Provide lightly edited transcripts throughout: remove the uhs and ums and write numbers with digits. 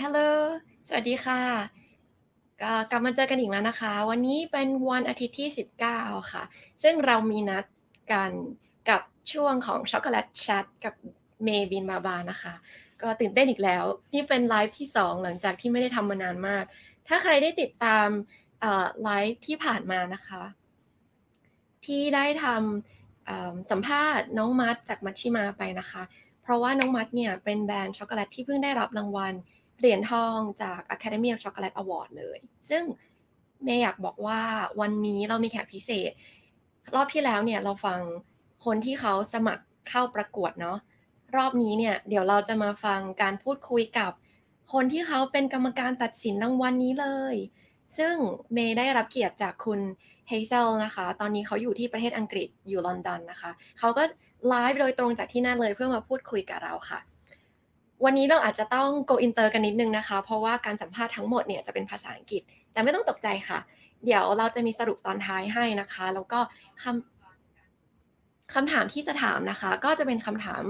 ฮัลโหลสวัสดีค่ะก็กลับมาเจอกันอีกแล้วนะคะวันนี้เป็นวันอาทิตย์ที่19ค่ะซึ่งเรามีนัดกันกับช่วงของช็อกโกแลตแชทกับเมย์บินบาบานะคะก็ตื่นเต้นอีกแล้วนี่เป็นไลฟ์ที่2หลังจากที่ไม่ได้ทำมานานมากถ้าใครได้ติดตามไลฟ์ที่ผ่านมานะคะที่ได้ทำสัมภาษณ์น้องมัดจากมัชชิมาไปนะคะเพราะว่าน้องมัดเนี่ยเป็นแบรนด์ช็อกโกแลตที่เพิ่งได้รับรางวัลเหรียญทองจาก Academy of Chocolate Award เลยซึ่งเมย์อยากบอกว่าวันนี้เรามีแขกพิเศษรอบที่แล้วเนี่ยเราฟังคนที่เขาสมัครเข้าประกวดเนาะรอบนี้เนี่ยเดี๋ยวเราจะมาฟังการพูดคุยกับคนที่เขาเป็นกรรมการตัดสินรางวัลนี้เลยซึ่งเมย์ได้รับเกียรติจากคุณ Hazel นะคะตอนนี้เขาอยู่ที่ประเทศอังกฤษอยู่ลอนดอนนะคะเขาก็ไลฟ์โดยตรงจากที่นั่นเลยเพื่อมาพูดคุยกับเราค่ะวันนี้เราอาจจะต้อง go inter กันนิดนึงนะคะเพราะว่าการสัมภาษณ์ทั้งหมดเนี่ยจะเป็นภาษาอังกฤษแต่ไม่ต้องตกใจค่ะเดี๋ยวเราจะมีสรุปตอนท้ายให้นะคะแล้วก็คำถามที่จะถามนะคะก็จะเป็นคำถาม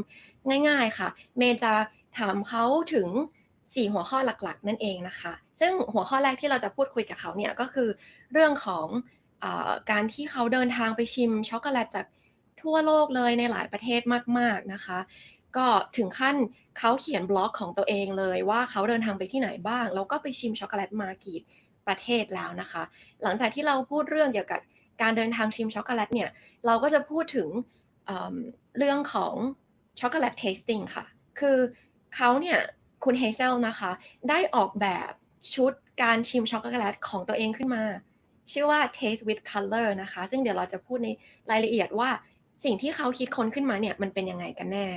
ง่ายๆค่ะเมย์จะถามเขาถึง4หัวข้อหลักๆนั่นเองนะคะซึ่งหัวข้อแรกที่เราจะพูดคุยกับเขาเนี่ยก็คือเรื่องของการที่เขาเดินทางไปชิมช็อกโกแลตจากทั่วโลกเลยในหลายประเทศมากๆนะคะก็ถึงขั้นเขาเขียนบล็อกของตัวเองเลยว่าเขาเดินทางไปที่ไหนบ้างแล้วก็ไปชิมช็อกโกแลตมากี่ประเทศแล้วนะคะหลังจากที่เราพูดเรื่องเกี่ยวกับการเดินทางชิมช็อกโกแลตเนี่ยเราก็จะพูดถึงเรื่องของ Chocolate Tasting ค่ะคือเขาเนี่ยคุณ Hazel นะคะได้ออกแบบชุดการชิมช็อกโกแลตของตัวเองขึ้นมาชื่อว่า Taste with Color นะคะซึ่งเดี๋ยวเราจะพูดในรายละเอียดว่าสิ่งที่เขาคิดค้นขึ้นมาเนี่ยมันเป็นยังไงกันแน่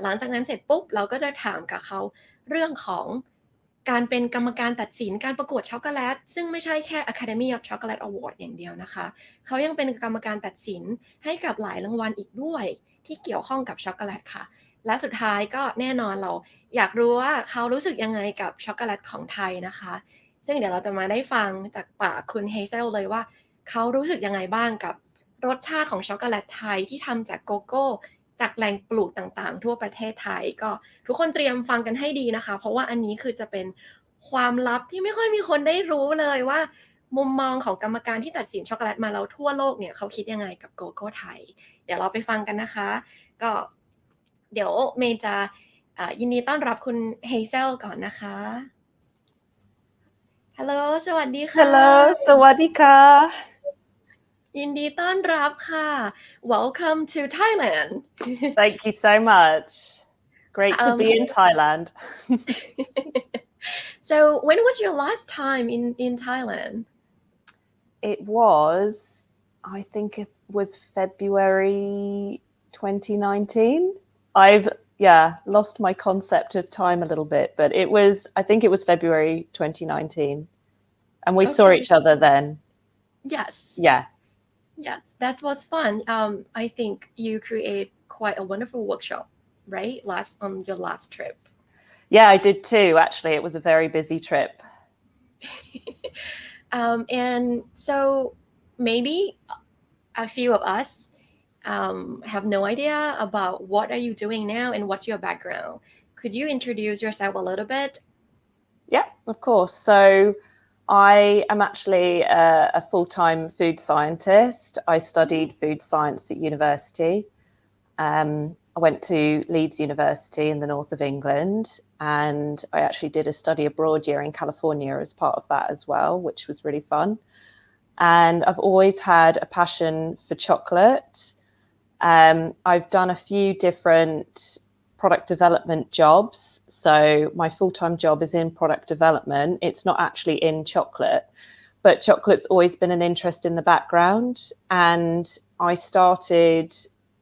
หลังจากนั้นเสร็จปุ๊บเราก็จะถามกับเขาเรื่องของการเป็นกรรมการตัดสินการประกวดช็อกโกแลตซึ่งไม่ใช่แค่ Academy of Chocolate Award อย่างเดียวนะคะเขายังเป็นกรรมการตัดสินให้กับหลายรางวัลอีกด้วยที่เกี่ยวข้องกับช็อกโกแลตค่ะและสุดท้ายก็แน่นอนเราอยากรู้ว่าเขารู้สึกยังไงกับช็อกโกแลตของไทยนะคะซึ่งเดี๋ยวเราจะมาได้ฟังจากปากคุณเฮเซลเลยว่าเขารู้สึกยังไงบ้างกับรสชาติของช็อกโกแลตไทยที่ทำจากโกโก้จากแหล่งปลูกต่างๆทั่วประเทศไทยก็ทุกคนเตรียมฟังกันให้ดีนะคะเพราะว่าอันนี้คือจะเป็นความลับที่ไม่ค่อยมีคนได้รู้เลยว่ามุมมองของกรรมการที่ตัดสินช็อกโกแลตมาแล้วทั่วโลกเนี่ยเขาคิดยังไงกับโกโก้ไทยเดี๋ยวเราไปฟังกันนะคะก็เดี๋ยวเมย์จะยินดีต้อนรับคุณเฮเซลก่อนนะคะฮัลโหลสวัสดีค่ะ Hello สวัสดีค่ะ ยินดีต้อนรับค่ะ Welcome to Thailand Thank you so much. Great to be in Thailand. So when was your last time in Thailand? It was, I think it was February 2019. I've lost my concept of time a little bit, but I think it was February 2019. And we saw each other then. Yes. Yeah. Yes, that was fun. I think you create quite a wonderful workshop, right? On your last trip. Yeah, I did too. Actually, it was a very busy trip. And so maybe a few of us have no idea about what are you doing now and what's your background. Could you introduce yourself a little bit? Yeah, of course. So I am actually a full-time food scientist. I studied food science at university. I went to Leeds University in the north of England, and I actually did a study abroad year in California as part of that as well, which was really fun. And I've always had a passion for chocolate. I've done a few different product development jobs. So my full-time job is in product development. It's not actually in chocolate, but chocolate's always been an interest in the background. And I started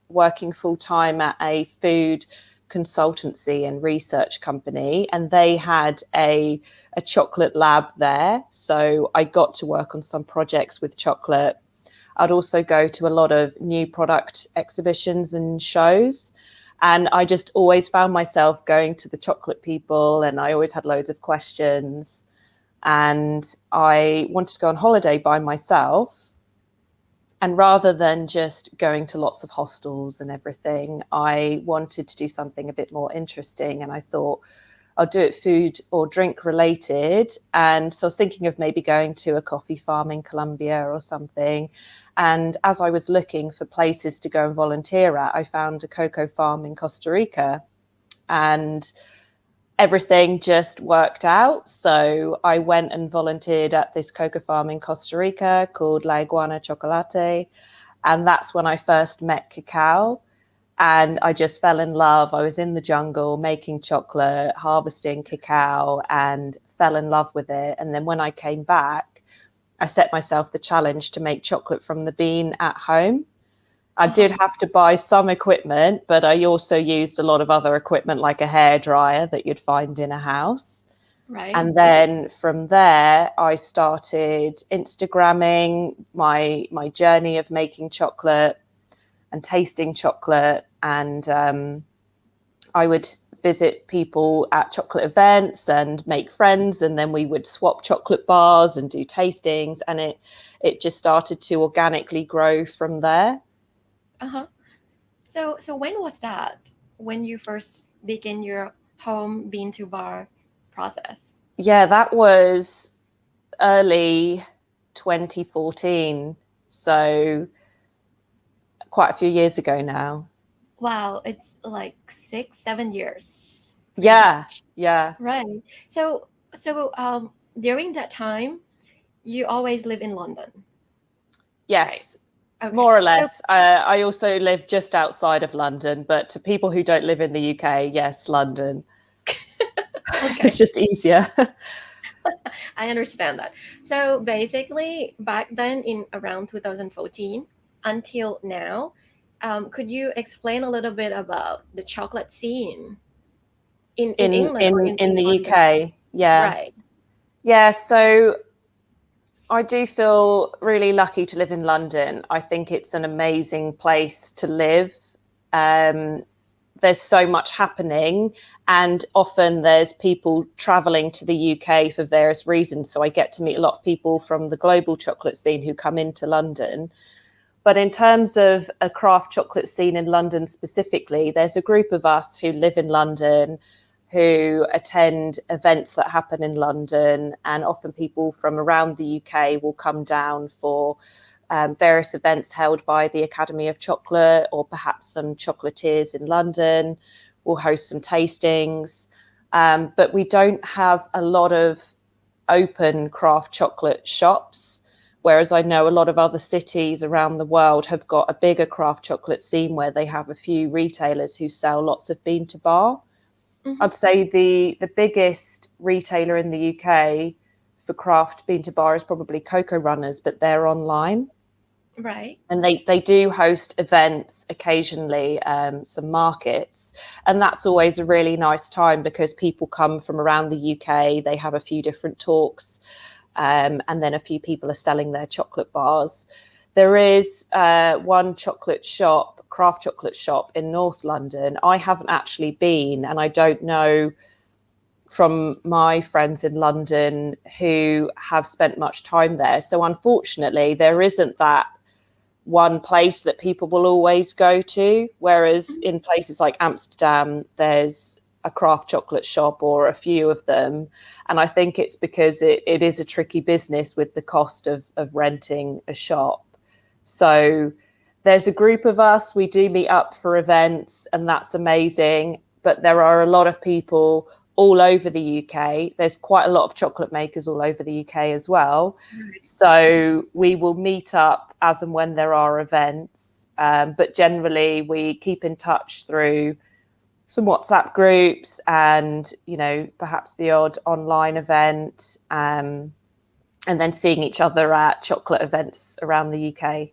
working full-time at a food consultancy and research company, and they had a chocolate lab there. So I got to work on some projects with chocolate. I'd also go to a lot of new product exhibitions and shows. And I just always found myself going to the chocolate people, and I always had loads of questions. And I wanted to go on holiday by myself. And rather than just going to lots of hostels and everything, I wanted to do something a bit more interesting. And I thought, I'll do it food or drink related. And so I was thinking of maybe going to a coffee farm in Colombia or something. And as I was looking for places to go and volunteer at, I found a cocoa farm in Costa Rica, and everything just worked out. So I went and volunteered at this cocoa farm in Costa Rica called La Iguana Chocolate. And that's when I first met cacao. And I just fell in love. I was in the jungle making chocolate, harvesting cacao, and fell in love with it. And then when I came back, I set myself the challenge to make chocolate from the bean at home. I did have to buy some equipment, but I also used a lot of other equipment like a hairdryer that you'd find in a house. Right. And then from there, I started Instagramming my journey of making chocolate and tasting chocolate. And I would visit people at chocolate events and make friends, and then we would swap chocolate bars and do tastings, and it just started to organically grow from there. So when was that? When you first began your home bean to bar process? Yeah, that was early 2014. So quite a few years ago now. Wow, it's like 6-7 years. Yeah, yeah. Right. So during that time, you always live in London. Yes. Right. Okay. More or less. I also live just outside of London, but to people who don't live in the UK, yes, London. Okay. It's just easier. I understand that. So basically, back then in around 2014 until now, could you explain a little bit about the chocolate scene in England or in the London? UK? Yeah. Right. Yeah, so I do feel really lucky to live in London. I think it's an amazing place to live. There's so much happening, and often there's people traveling to the UK for various reasons. So I get to meet a lot of people from the global chocolate scene who come into London. But in terms of a craft chocolate scene in London specifically, there's a group of us who live in London, who attend events that happen in London, and often people from around the UK will come down for various events held by the Academy of Chocolate, or perhaps some chocolatiers in London will host some tastings. But we don't have a lot of open craft chocolate shops, whereas I know a lot of other cities around the world have got a bigger craft chocolate scene where they have a few retailers who sell lots of bean to bar. Mm-hmm. I'd say the biggest retailer in the UK for craft bean to bar is probably Cocoa Runners, but they're online. Right. And they do host events occasionally, some markets. And that's always a really nice time because people come from around the UK. They have a few different talks, and then a few people are selling their chocolate bars. There is one chocolate shop, craft chocolate shop in North London. I haven't actually been, and I don't know from my friends in London who have spent much time there. So unfortunately, there isn't that one place that people will always go to, whereas in places like Amsterdam, there's a craft chocolate shop or a few of them. And I think it's because it is a tricky business with the cost of renting a shop. So there's a group of us, we do meet up for events, and that's amazing. But there are a lot of people all over the UK. There's quite a lot of chocolate makers all over the UK as well. So we will meet up as and when there are events. But generally we keep in touch through some WhatsApp groups and, perhaps the odd online event, and then seeing each other at chocolate events around the UK.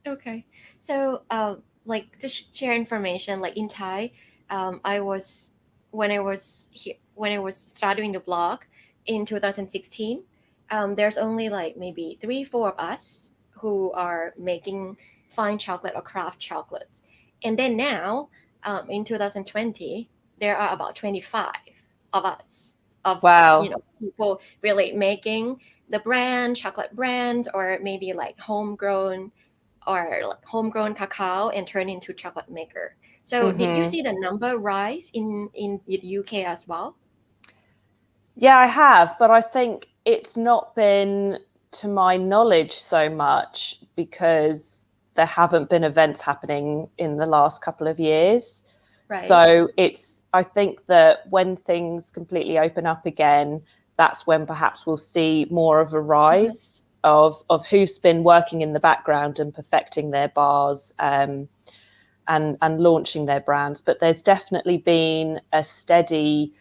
Okay. So, to share information, like in Thai, when I was starting the blog in 2016, there's only like maybe 3-4 of us who are making fine chocolate or craft chocolates. And then now, in 2020, there are about 25 of us, Wow. People really making the chocolate brands, or maybe like homegrown cacao and turn into chocolate maker. So did you see the number rise in the UK as well? Yeah, I have, but I think it's not been, to my knowledge, so much because there haven't been events happening in the last couple of years. Right. So I think that when things completely open up again, that's when perhaps we'll see more of a rise of who's been working in the background and perfecting their bars, and launching their brands. But there's definitely been a steady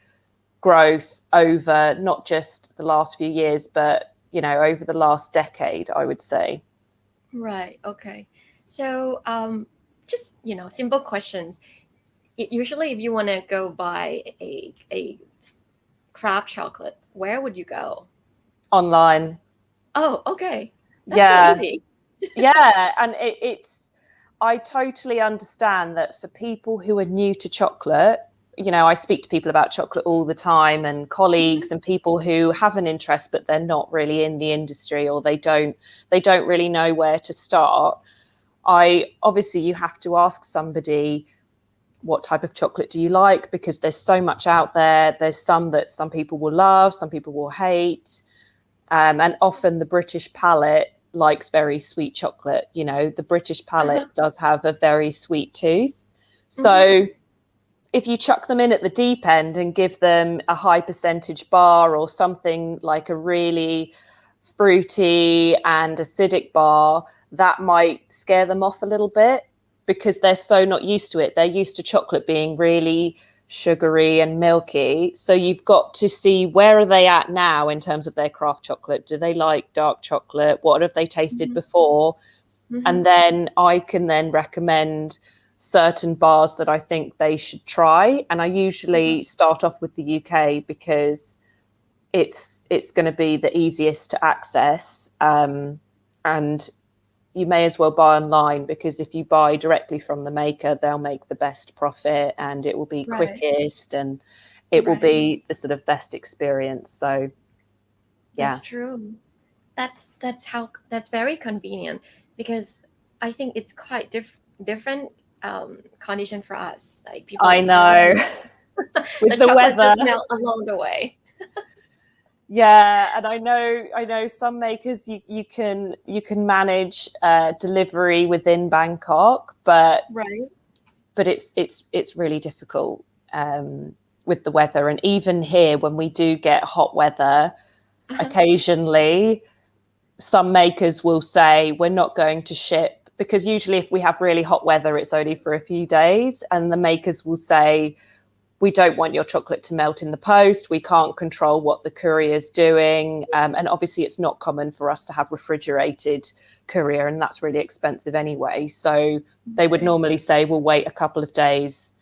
growth over not just the last few years, but over the last decade, I would say. Right. Okay. So, just simple questions. Usually, if you want to go buy a craft chocolate, where would you go? Online. Oh, okay. That's Yeah. so easy. Yeah, and I totally understand that for people who are new to chocolate, I speak to people about chocolate all the time, and colleagues and people who have an interest but they're not really in the industry, or they don't really know where to start. Obviously you have to ask somebody, what type of chocolate do you like, because there's so much out there. There's some that some people will love, some people will hate, and often the British palate likes very sweet chocolate. The British palate does have a very sweet tooth. So if you chuck them in at the deep end and give them a high percentage bar or something like a really fruity and acidic bar, that might scare them off a little bit because they're so not used to it. They're used to chocolate being really sugary and milky. So you've got to see, where are they at now in terms of their craft chocolate? Do they like dark chocolate? What have they tasted before? And then I can then recommend certain bars that I think they should try. And I usually start off with the UK because it's going to be the easiest to access, and you may as well buy online, because if you buy directly from the maker, they'll make the best profit and it will be quickest, and it will be the sort of best experience. So yeah, that's true. That's very convenient, because I think it's quite different condition for us, like people I in Thailand. know. With The the chocolate weather. just melt along the way. Yeah, and I know some makers you can manage delivery within Bangkok, but it's really difficult with the weather. And even here, when we do get hot weather, occasionally some makers will say we're not going to ship, because usually if we have really hot weather, it's only for a few days, and the makers will say, we don't want your chocolate to melt in the post. We can't control what the courier is doing. And obviously it's not common for us to have refrigerated courier, and that's really expensive anyway. So they would normally say, we'll wait a couple of days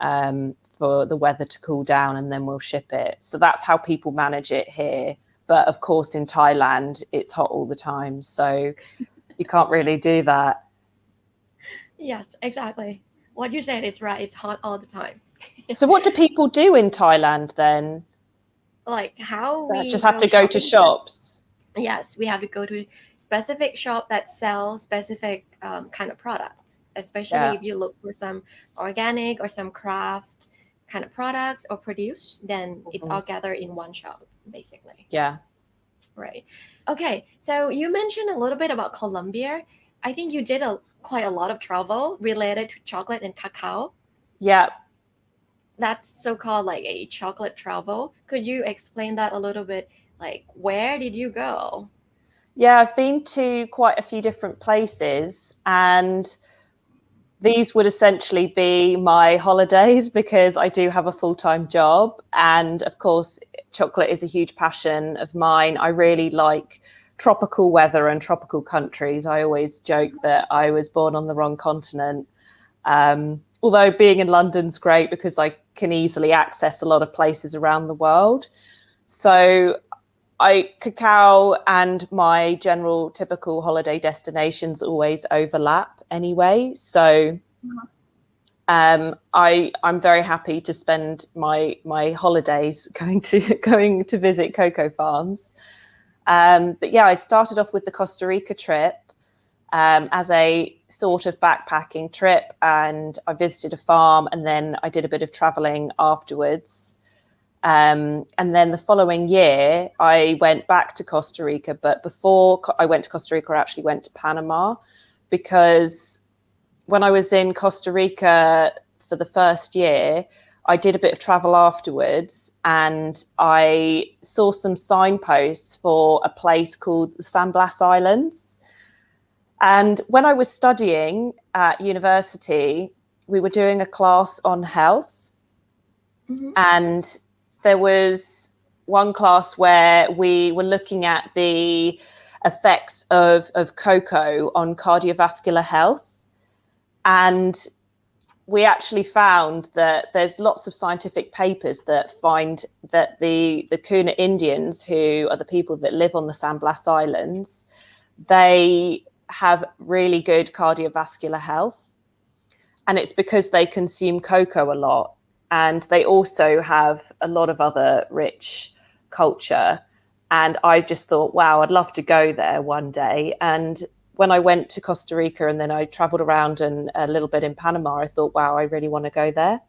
for the weather to cool down and then we'll ship it. So that's how people manage it here. But of course, in Thailand, it's hot all the time. So you can't really do that. Yes, exactly. What you said, it's right. It's hot all the time. So what do people do in Thailand then? Like how we just have to go to shops. Yes, we have to go to specific shop that sell specific kind of products, especially if you look for some organic or some craft kind of products or produce, then it's all gathered in one shop, basically. Yeah. Right. Okay, so you mentioned a little bit about Colombia. I think you did quite a lot of travel related to chocolate and cacao. Yeah. That's so-called like a chocolate travel. Could you explain that a little bit? Like, where did you go? Yeah, I've been to quite a few different places, and these would essentially be my holidays because I do have a full-time job. And of course, chocolate is a huge passion of mine. I really like tropical weather and tropical countries. I always joke that I was born on the wrong continent. Although being in London's great because I can easily access a lot of places around the world. So cacao and my general typical holiday destinations always overlap anyway. So I'm very happy to spend my holidays going to visit cocoa farms. But yeah, I started off with the Costa Rica trip as a sort of backpacking trip, and I visited a farm, and then I did a bit of traveling afterwards. And then the following year, I went back to Costa Rica. But before I went to Costa Rica, I actually went to Panama, because when I was in Costa Rica for the first year, I did a bit of travel afterwards, and I saw some signposts for a place called the San Blas Islands. And when I was studying at university, we were doing a class on health. Mm-hmm. And there was one class where we were looking at the effects of cocoa on cardiovascular health. And we actually found that there's lots of scientific papers that find that the Kuna Indians, who are the people that live on the San Blas Islands, they have really good cardiovascular health. And it's because they consume cocoa a lot. And they also have a lot of other rich culture. And I just thought, wow, I'd love to go there one day. And when I went to Costa Rica and then I traveled around and a little bit in Panama, I thought, wow, I really want to go there.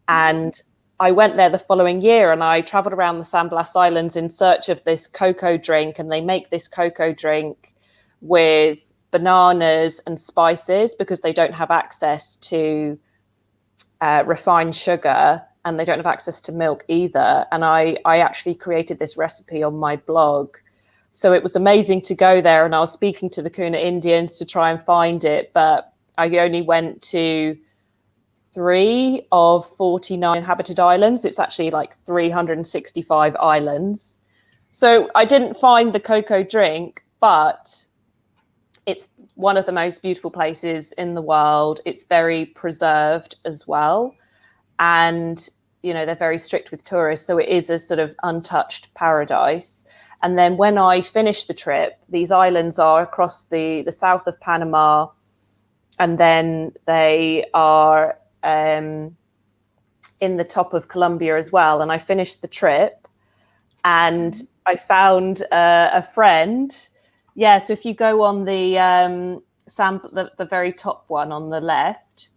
And I went there the following year and I traveled around the San Blas Islands in search of this cocoa drink. And they make this cocoa drink with bananas and spices because they don't have access to refined sugar, and they don't have access to milk either. And I actually created this recipe on my blog. So it was amazing to go there, and I was speaking to the Kuna Indians to try and find it, but I only went to 3 of 49 inhabited islands. It's actually like 365 islands. So I didn't find the cocoa drink, but it's one of the most beautiful places in the world. It's very preserved as well. And, you know, they're very strict with tourists. So it is a sort of untouched paradise. And then when I finished the trip, these islands are across the south of Panama, and then they are in the top of Colombia as well. And I finished the trip and I found a friend. Yeah, so if you go on the very top one on the left,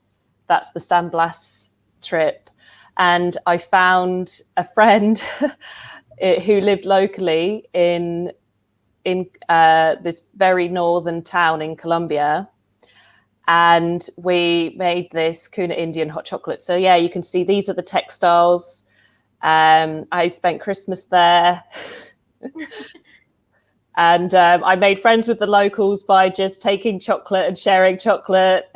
that's the San Blas trip. And I found a friend who lived locally in this very northern town in Colombia. And we made this Kuna Indian hot chocolate. So yeah, you can see these are the textiles. I spent Christmas there. And I made friends with the locals by just taking chocolate and sharing chocolate.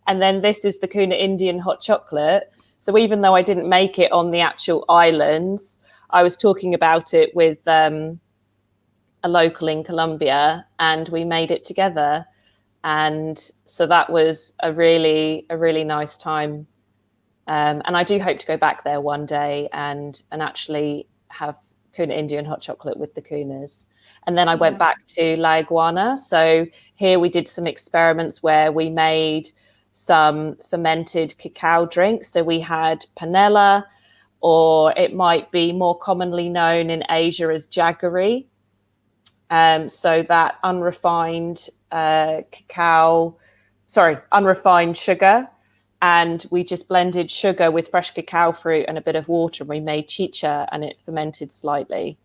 And then this is the Kuna Indian hot chocolate. So even though I didn't make it on the actual islands, I was talking about it with a local in Colombia, and we made it together. And so that was a really nice time. And I do hope to go back there one day and actually have Kuna Indian hot chocolate with the Kunas. And then I went back to La Iguana. So here we did some experiments where we made some fermented cacao drinks. So we had panela, or it might be more commonly known in Asia as jaggery. So that unrefined unrefined sugar. And we just blended sugar with fresh cacao fruit and a bit of water, and we made chicha, and it fermented slightly.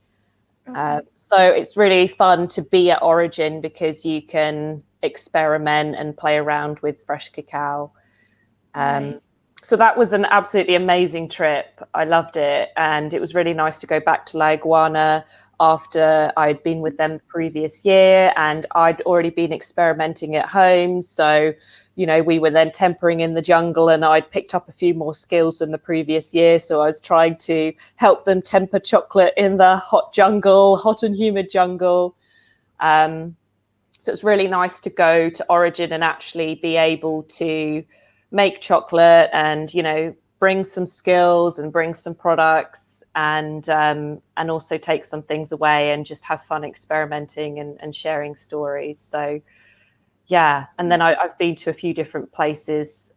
Okay. So it's really fun to be at origin because you can experiment and play around with fresh cacao. So that was an absolutely amazing trip. I loved it. And it was really nice to go back to La Iguana after I'd been with them the previous year, and I'd already been experimenting at home. So, you know, we were then tempering in the jungle, and I'd picked up a few more skills than the previous year. So I was trying to help them temper chocolate in the hot and humid jungle. So it's really nice to go to origin and actually be able to make chocolate and, you know, bring some skills and bring some products and also take some things away and just have fun experimenting and sharing stories. So yeah, and then I've been to a few different places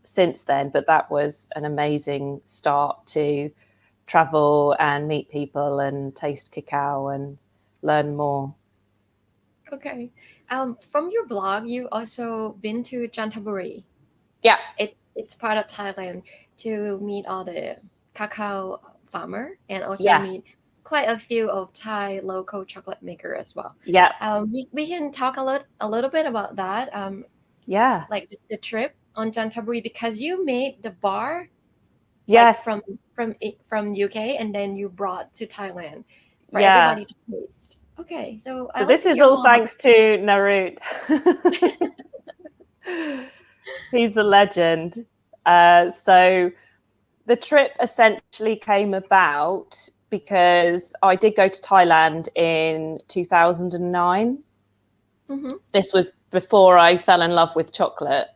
since then, but that was an amazing start to travel and meet people and taste cacao and learn more. Okay. From your blog, you also been to Chantaburi. Yeah. It's part of Thailand, to meet all the cacao farmer and also Yeah. meet quite a few of Thai local chocolate maker as well. Yeah. We can talk a little bit about that. Yeah. Like the trip on Jantaburi, because you made the bar Yes. like from UK and then you brought to Thailand for Yeah. everybody to taste. Okay, so So this is all thanks to Narut. He's a legend. So the trip essentially came about because I did go to Thailand in 2009. Mm-hmm. This was before I fell in love with chocolate,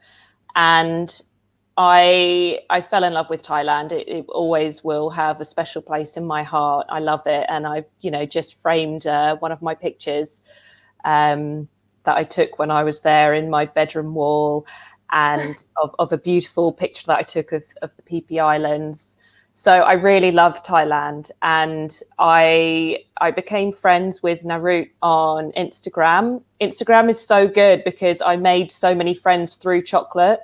and I fell in love with Thailand. It always will have a special place in my heart. I love it, and I've just framed one of my pictures that I took when I was there in my bedroom wall, and of a beautiful picture that I took of the PP Islands. So I really love Thailand, and I became friends with Narut on Instagram. Instagram is so good because I made so many friends through chocolate,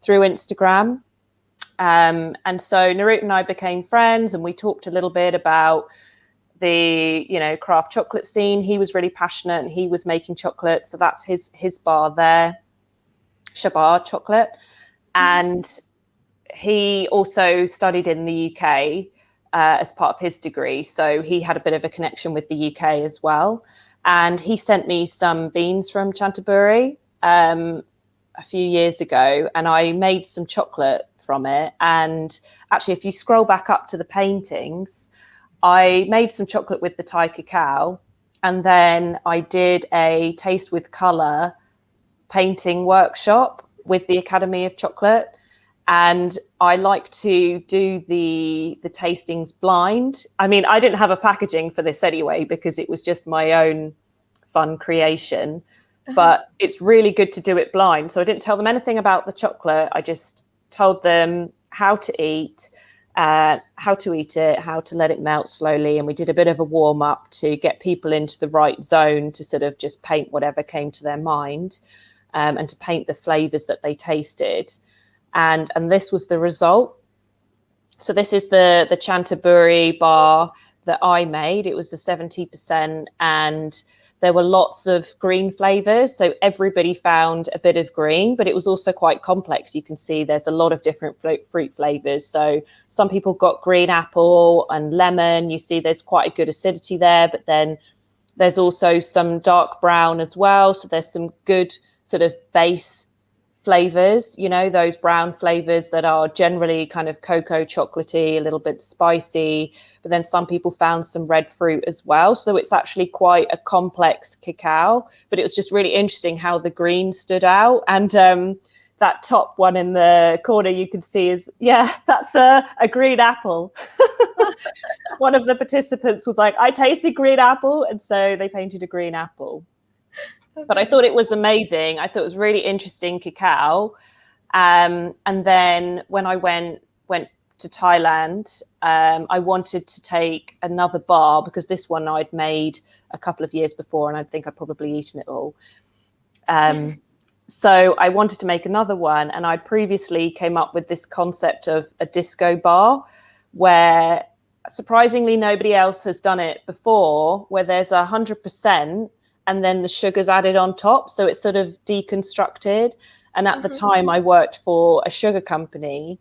through Instagram. And so Narut and I became friends, and we talked a little bit about the craft chocolate scene. He was really passionate and he was making chocolate, so that's his bar there, Shabar Chocolate. And he also studied in the UK as part of his degree, so he had a bit of a connection with the UK as well. And he sent me some beans from Chantaburi a few years ago, and I made some chocolate from it. And actually, if you scroll back up to the paintings, I made some chocolate with the Thai cacao, and then I did a taste with colour painting workshop with the Academy of Chocolate. And I like to do the tastings blind. I mean, I didn't have a packaging for this anyway because it was just my own fun creation. But it's really good to do it blind. So I didn't tell them anything about the chocolate. I just told them how to eat it, how to let it melt slowly. And we did a bit of a warm up to get people into the right zone to sort of just paint whatever came to their mind, and to paint the flavors that they tasted. And this was the result. So this is the Chantaburi bar that I made. It was the 70%, and there were lots of green flavors. So everybody found a bit of green, but it was also quite complex. You can see there's a lot of different fruit flavors. So some people got green apple and lemon. You see there's quite a good acidity there, but then there's also some dark brown as well. So there's some good sort of base flavors, those brown flavors that are generally kind of cocoa chocolatey, a little bit spicy, but then some people found some red fruit as well. So it's actually quite a complex cacao, but it was just really interesting how the green stood out. And that top one in the corner you can see is, that's a green apple. One of the participants was like, I tasted green apple, and so they painted a green apple. Okay. But I thought it was amazing. I thought it was really interesting cacao. And then when I went to Thailand, I wanted to take another bar because this one I'd made a couple of years before, and I think I'd probably eaten it all. So I wanted to make another one, and I previously came up with this concept of a disco bar where surprisingly nobody else has done it before, where there's 100% and then the sugar's added on top. So it's sort of deconstructed. And at the time I worked for a sugar company,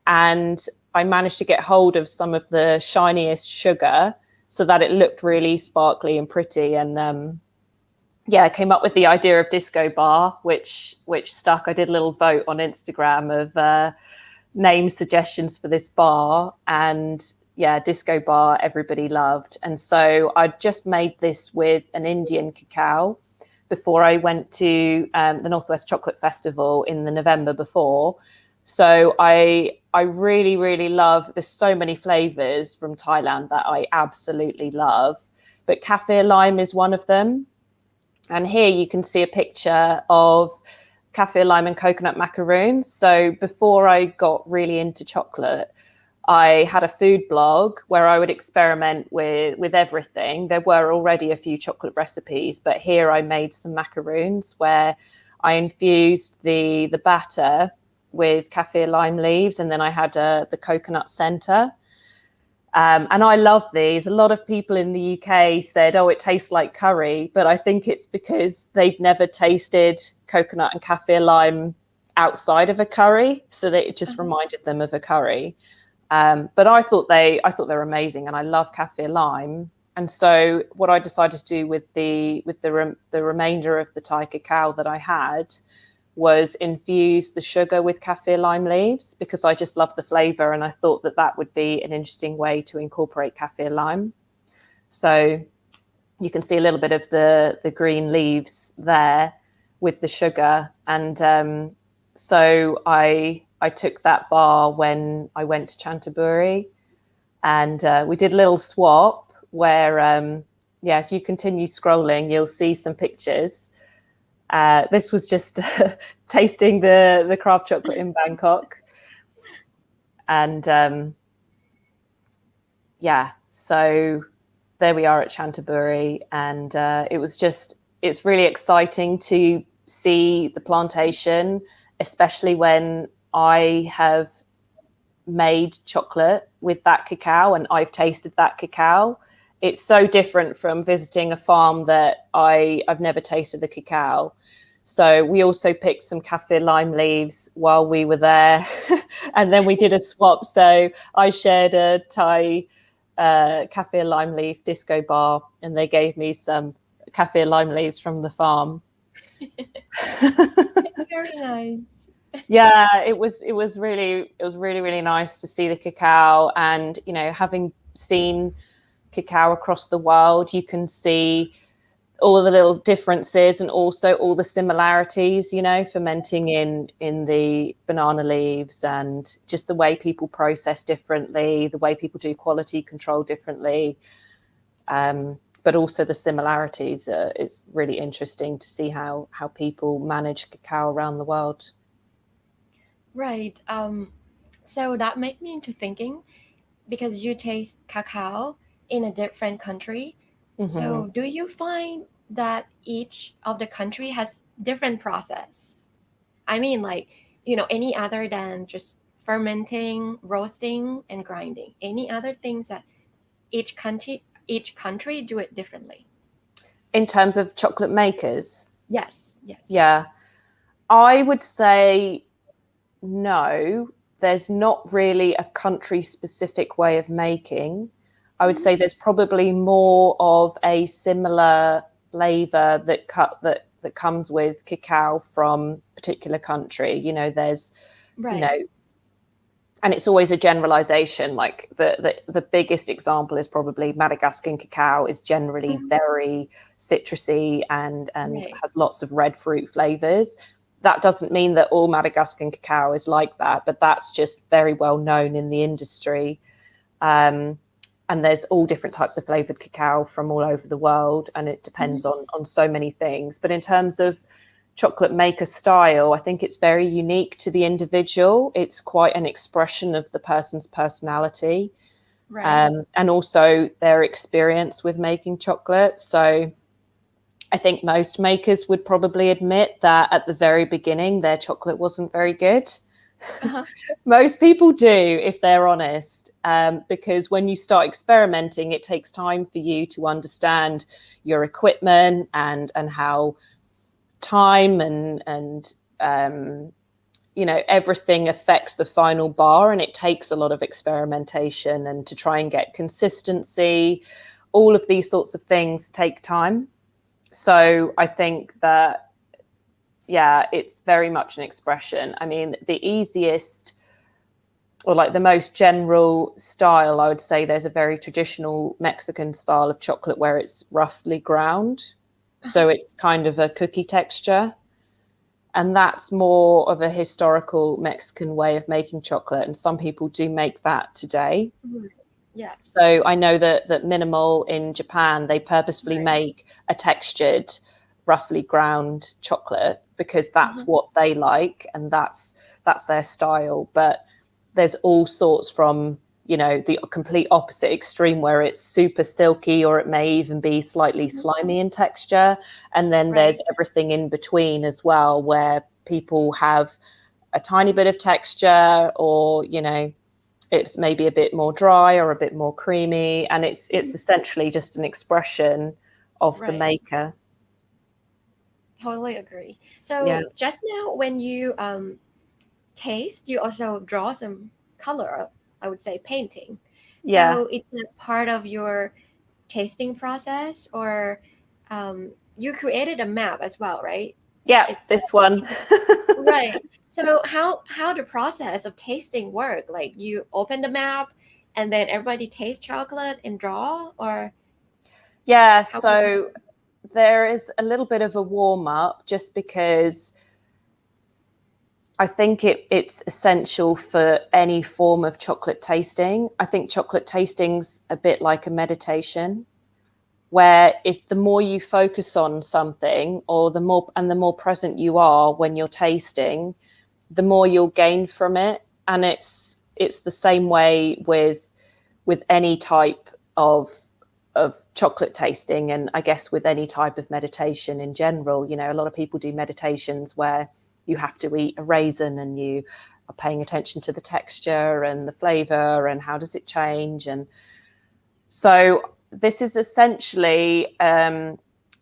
and I managed to get hold of some of the shiniest sugar so that it looked really sparkly and pretty. And I came up with the idea of disco bar, which stuck. I did a little vote on Instagram of name suggestions for this bar, and disco bar everybody loved. And so I just made this with an Indian cacao before I went to the Northwest Chocolate Festival in the November before. So I really, really love, there's so many flavors from Thailand that I absolutely love, but kaffir lime is one of them. And here you can see a picture of kaffir lime and coconut macaroons. So before I got really into chocolate, I had a food blog where I would experiment with everything. There were already a few chocolate recipes, but here I made some macaroons where I infused the batter with kaffir lime leaves, and then I had the coconut center. And I love these. A lot of people in the UK said, oh, it tastes like curry. But I think it's because they've never tasted coconut and kaffir lime outside of a curry. So that it just reminded them of a curry. But I thought they were amazing. And I love kaffir lime. And so what I decided to do with the remainder of the Thai cacao that I had was infuse the sugar with kaffir lime leaves, because I just love the flavor, and I thought that would be an interesting way to incorporate kaffir lime. So you can see a little bit of the green leaves there with the sugar. And so I took that bar when I went to Canterbury, and we did a little swap where, if you continue scrolling, you'll see some pictures. This was just tasting the craft chocolate in Bangkok. And so there we are at Canterbury. And it's really exciting to see the plantation, especially when I have made chocolate with that cacao and I've tasted that cacao. It's so different from visiting a farm that I've never tasted the cacao. So we also picked some kaffir lime leaves while we were there. And then we did a swap. So I shared a Thai kaffir lime leaf disco bar, and they gave me some kaffir lime leaves from the farm. Very nice. Yeah, it was really, really nice to see the cacao. And, you know, having seen cacao across the world, you can see all the little differences and also all the similarities, you know, fermenting in the banana leaves, and just the way people process differently, the way people do quality control differently, but also the similarities. It's really interesting to see how people manage cacao around the world. Right. So that made me into thinking, because you taste cacao in a different country. Mm-hmm. So do you find that each of the country has different process? I mean, like, you know, any other than just fermenting, roasting, and grinding? Any other things that each country do it differently? In terms of chocolate makers? Yes. Yeah. I would say no, there's not really a country specific way of making. I would say there's probably more of a similar flavor that comes with cacao from a particular country. You know, there's, you know, and it's always a generalization. Like the biggest example is probably Madagascan cacao is generally very citrusy and has lots of red fruit flavors. That doesn't mean that all Madagascan cacao is like that, but that's just very well known in the industry. And there's all different types of flavored cacao from all over the world, and it depends on so many things. But in terms of chocolate maker style, I think it's very unique to the individual. It's quite an expression of the person's personality, and also their experience with making chocolate. So I think most makers would probably admit that at the very beginning, their chocolate wasn't very good. Most people do, if they're honest, because when you start experimenting, it takes time for you to understand your equipment and how time and you know, everything affects the final bar, and it takes a lot of experimentation and to try and get consistency. All of these sorts of things take time. So I think that, it's very much an expression. I mean, the easiest, or like the most general style, I would say there's a very traditional Mexican style of chocolate where it's roughly ground. So it's kind of a cookie texture. And that's more of a historical Mexican way of making chocolate. And some people do make that today. Yeah. So I know that Minimal in Japan, they purposefully make a textured, roughly ground chocolate because that's what they like, and that's their style. But there's all sorts from, you know, the complete opposite extreme where it's super silky, or it may even be slightly slimy in texture. And then there's everything in between as well, where people have a tiny bit of texture, or, you know, it's maybe a bit more dry or a bit more creamy, and it's essentially just an expression of the maker. Totally agree. So just now when you taste, you also draw some color, I would say painting. So it's a part of your tasting process, or you created a map as well, right? It's this one. Right. So how the process of tasting work? Like you open the map and then everybody taste chocolate and draw, or so there is a little bit of a warm-up, just because I think it's essential for any form of chocolate tasting. I think chocolate tasting's a bit like a meditation, where if the more you focus on something, or the more present you are when you're tasting, the more you'll gain from it. And it's the same way with any type of chocolate tasting, and I guess with any type of meditation in general. You know, a lot of people do meditations where you have to eat a raisin and you are paying attention to the texture and the flavor and how does it change. And so this is essentially a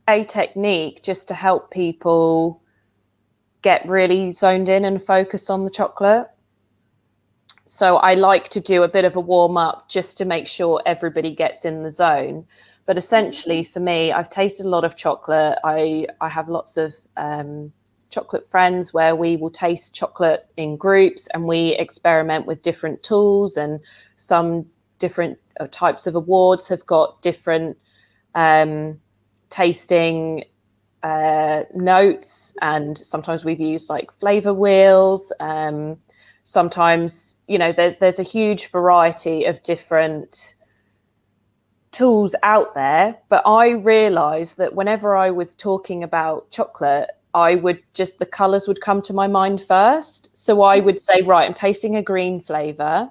technique just to help people get really zoned in and focus on the chocolate. So I like to do a bit of a warm up just to make sure everybody gets in the zone. But essentially for me, I've tasted a lot of chocolate. I have lots of chocolate friends where we will taste chocolate in groups, and we experiment with different tools, and some different types of awards have got different tasting notes, and sometimes we've used like flavor wheels. Sometimes, you know, there's a huge variety of different tools out there, but I realized that whenever I was talking about chocolate, the colors would come to my mind first. So I would say, right, I'm tasting a green flavor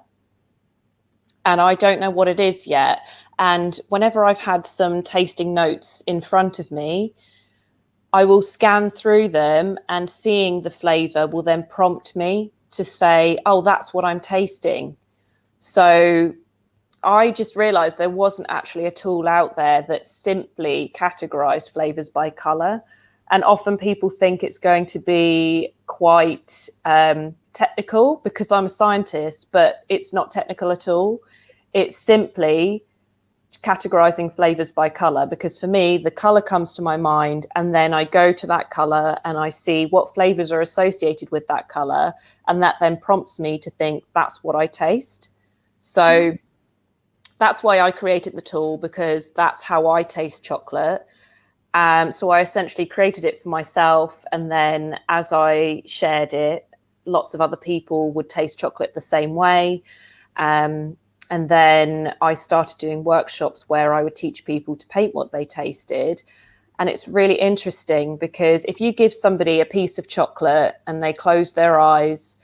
and I don't know what it is yet. And whenever I've had some tasting notes in front of me, I will scan through them, and seeing the flavor will then prompt me to say, oh, that's what I'm tasting. So I just realized there wasn't actually a tool out there that simply categorized flavors by color. And often people think it's going to be quite technical because I'm a scientist, but it's not technical at all. It's simply categorizing flavors by color, because for me, the color comes to my mind, and then I go to that color and I see what flavors are associated with that color, and that then prompts me to think that's what I taste. So that's why I created the tool, because that's how I taste chocolate. So I essentially created it for myself, and then as I shared it, lots of other people would taste chocolate the same way. And then I started doing workshops where I would teach people to paint what they tasted. And it's really interesting, because if you give somebody a piece of chocolate and they close their eyes,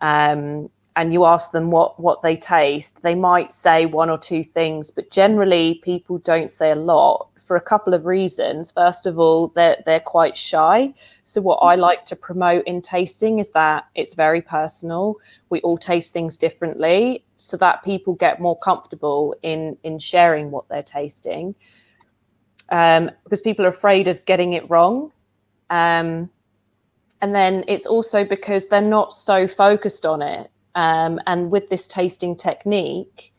and you ask them what they taste, they might say one or two things, but generally people don't say a lot for a couple of reasons. First of all, they're quite shy. So what I like to promote in tasting is that it's very personal. We all taste things differently, so that people get more comfortable in sharing what they're tasting, because people are afraid of getting it wrong. And then it's also because they're not so focused on it. And with this tasting technique,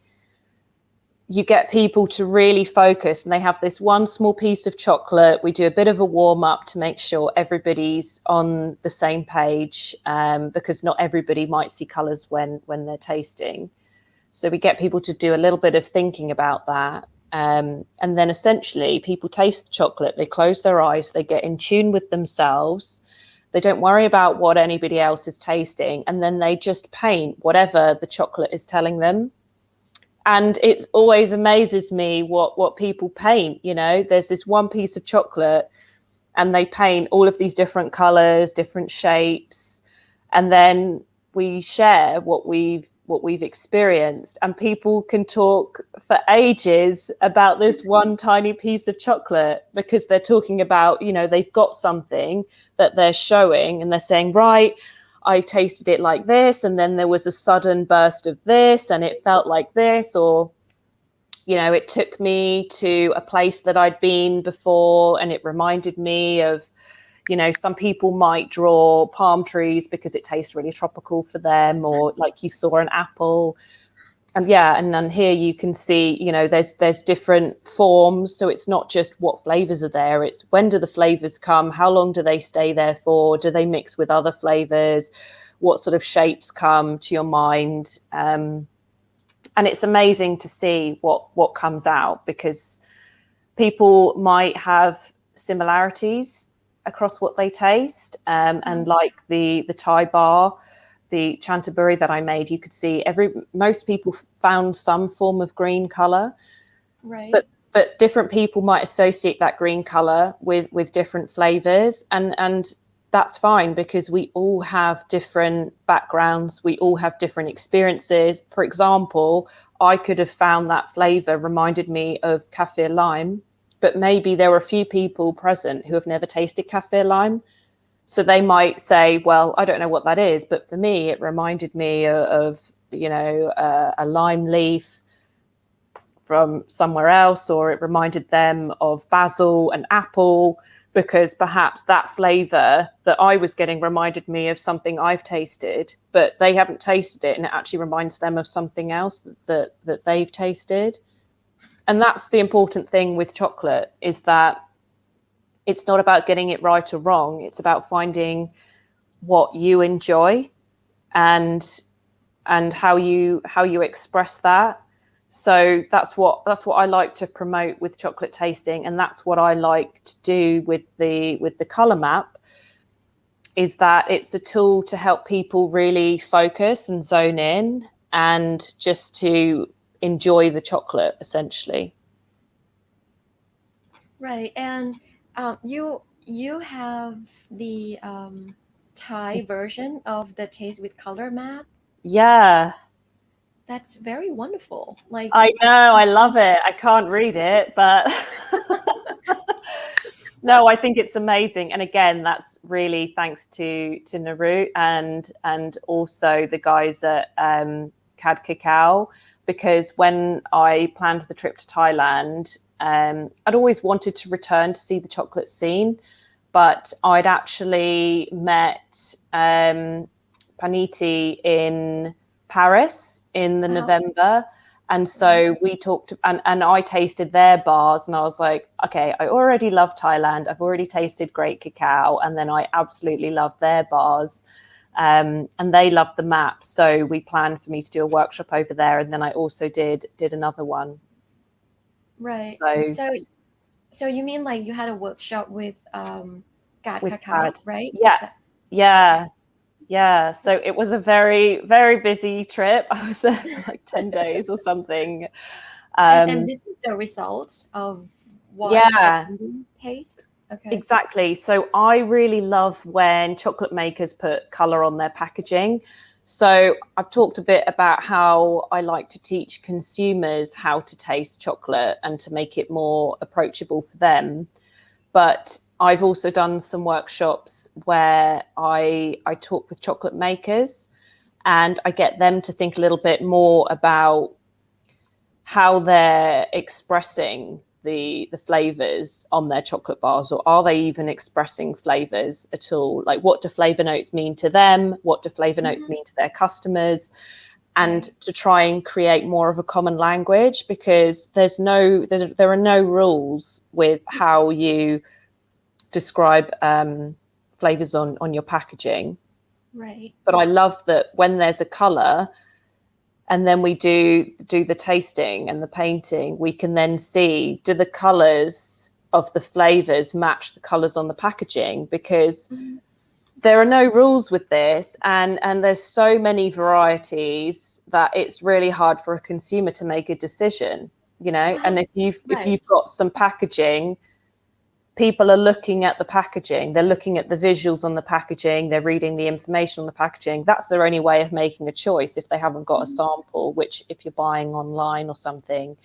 you get people to really focus, and they have this one small piece of chocolate. We do a bit of a warm up to make sure everybody's on the same page, because not everybody might see colors when they're tasting. So we get people to do a little bit of thinking about that. And then essentially people taste the chocolate, they close their eyes, they get in tune with themselves. They don't worry about what anybody else is tasting, and then they just paint whatever the chocolate is telling them. And it always amazes me what people paint. You know, there's this one piece of chocolate and they paint all of these different colors, different shapes, and then we share what we've experienced, and people can talk for ages about this one tiny piece of chocolate, because they're talking about, you know, they've got something that they're showing and they're saying, right, I tasted it like this, and then there was a sudden burst of this, and it felt like this, or, you know, it took me to a place that I'd been before, and it reminded me of, you know, some people might draw palm trees because it tastes really tropical for them, or like you saw an apple. And yeah, and then here you can see, you know, there's different forms. So it's not just what flavors are there, it's when do the flavors come, how long do they stay there for, do they mix with other flavors, what sort of shapes come to your mind. And it's amazing to see what comes out, because people might have similarities across what they taste. And like the Thai bar, the Chantaburi that I made, you could see most people found some form of green color, right? But different people might associate that green color with different flavors, and that's fine, because we all have different backgrounds, we all have different experiences. For example, I could have found that flavor reminded me of kaffir lime, but maybe there were a few people present who have never tasted kaffir lime. So they might say, well, I don't know what that is, but for me, it reminded me of you know, a lime leaf from somewhere else, or it reminded them of basil and apple, because perhaps that flavor that I was getting reminded me of something I've tasted, but they haven't tasted it, and it actually reminds them of something else that they've tasted. And that's the important thing with chocolate, is that it's not about getting it right or wrong. It's about finding what you enjoy and how you express that. So that's what I like to promote with chocolate tasting, and that's what I like to do with the color map, is that it's a tool to help people really focus and zone in, and just to enjoy the chocolate, essentially. Right. And you have the Thai version of the Taste with Color map. Yeah, That's very wonderful. Like, I know, I love it. I can't read it, but no, I think it's amazing. And again, that's really thanks to Naru and also the guys at Cad Cacao, because when I planned the trip to Thailand, I'd always wanted to return to see the chocolate scene, but I'd actually met Paniti in Paris in the November. And so we talked, and I tasted their bars, and I was like, okay, I already love Thailand. I've already tasted great cacao, and then I absolutely love their bars. And they loved the map. So we planned for me to do a workshop over there. And then I also did another one. right. So you mean like you had a workshop with Gad with Cacao, Cad. right? Yeah. So it was a very, very busy trip. I was there for like 10 days or something. And this is the result of what attending taste? Okay. Exactly. So I really love when chocolate makers put color on their packaging. So I've talked a bit about how I like to teach consumers how to taste chocolate and to make it more approachable for them. But I've also done some workshops where I talk with chocolate makers, and I get them to think a little bit more about how they're expressing the flavors on their chocolate bars, or are they even expressing flavors at all? Like, what do flavor notes mean to them? What do flavor notes mean to their customers? And to try and create more of a common language, because there are no rules with how you describe flavors on your packaging. Right. But I love that when there's a color, and then we do the tasting and the painting, we can then see, do the colors of the flavors match the colors on the packaging? Because there are no rules with this, and there's so many varieties that it's really hard for a consumer to make a decision, you know. And if you've got some packaging, people are looking at the packaging, they're looking at the visuals on the packaging, they're reading the information on the packaging. That's their only way of making a choice if they haven't got a sample, which if you're buying online or something,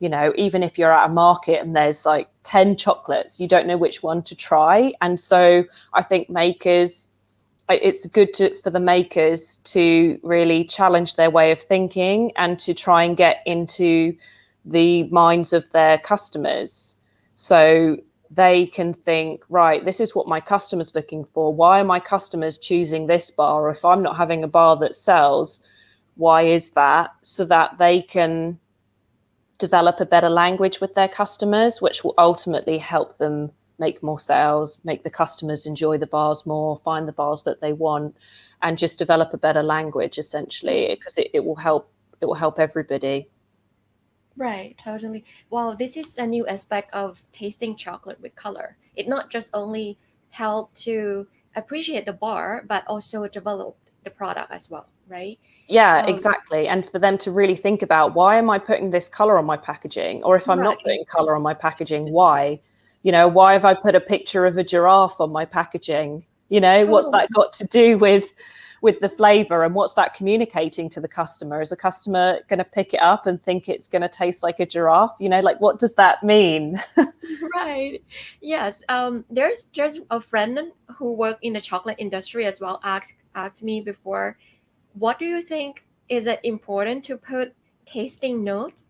you know, even if you're at a market and there's like 10 chocolates, you don't know which one to try. And so I think makers it's good for the makers to really challenge their way of thinking and to try and get into the minds of their customers, so they can think, right, this is what my customer's looking for. Why are my customers choosing this bar? Or if I'm not having a bar that sells, why is that? So that they can develop a better language with their customers, which will ultimately help them make more sales, make the customers enjoy the bars more, find the bars that they want, and just develop a better language, essentially, because it will help everybody. Right, totally. Well, this is a new aspect of tasting chocolate with color. It not just only help to appreciate the bar, but also develop the product as well, right? Yeah, exactly. And for them to really think about, why am I putting this color on my packaging? Or if I'm not putting color on my packaging, why? Why have I put a picture of a giraffe on my packaging? What's that got to do with the flavor, and what's that communicating to the customer? Is the customer going to pick it up and think it's going to taste like a giraffe? Like, what does that mean? Right. Yes. There's just a friend who worked in the chocolate industry as well asked me before, what do you think is it important to put tasting note?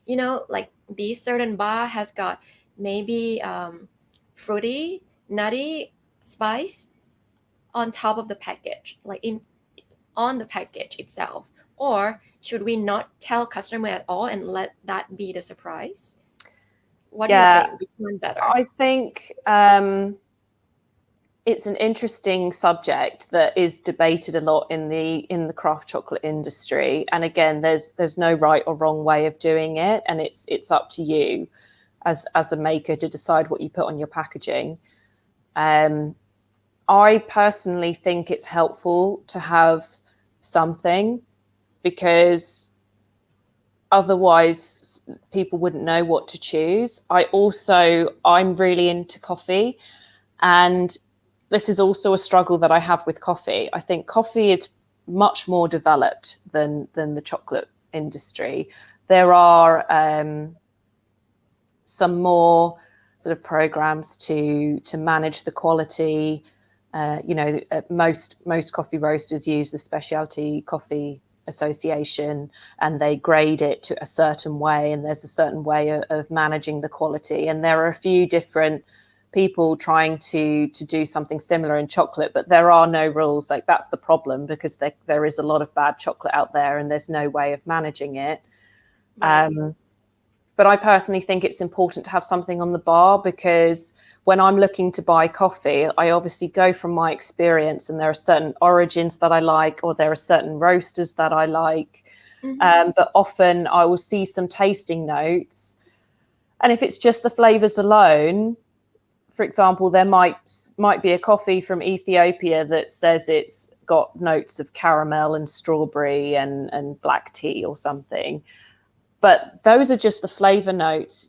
Like this certain bar has got maybe fruity, nutty spice on top of the package, like on the package itself. Or should we not tell customer at all and let that be the surprise? What do you think? Which one better? I think it's an interesting subject that is debated a lot in the craft chocolate industry. And again, there's no right or wrong way of doing it, and it's up to you as a maker to decide what you put on your packaging. I personally think it's helpful to have something, because otherwise people wouldn't know what to choose. I'm really into coffee, and this is also a struggle that I have with coffee. I think coffee is much more developed than the chocolate industry. There are some more sort of programs to manage the quality. Most coffee roasters use the Specialty Coffee Association, and they grade it to a certain way, and there's a certain way of managing the quality. And there are a few different people trying to do something similar in chocolate, but there are no rules. Like, that's the problem, because there is a lot of bad chocolate out there and there's no way of managing it. Right. But I personally think it's important to have something on the bar, because when I'm looking to buy coffee, I obviously go from my experience, and there are certain origins that I like, or there are certain roasters that I like. Mm-hmm. But often I will see some tasting notes, and if it's just the flavors alone, for example, there might be a coffee from Ethiopia that says it's got notes of caramel and strawberry and black tea or something. But those are just the flavor notes.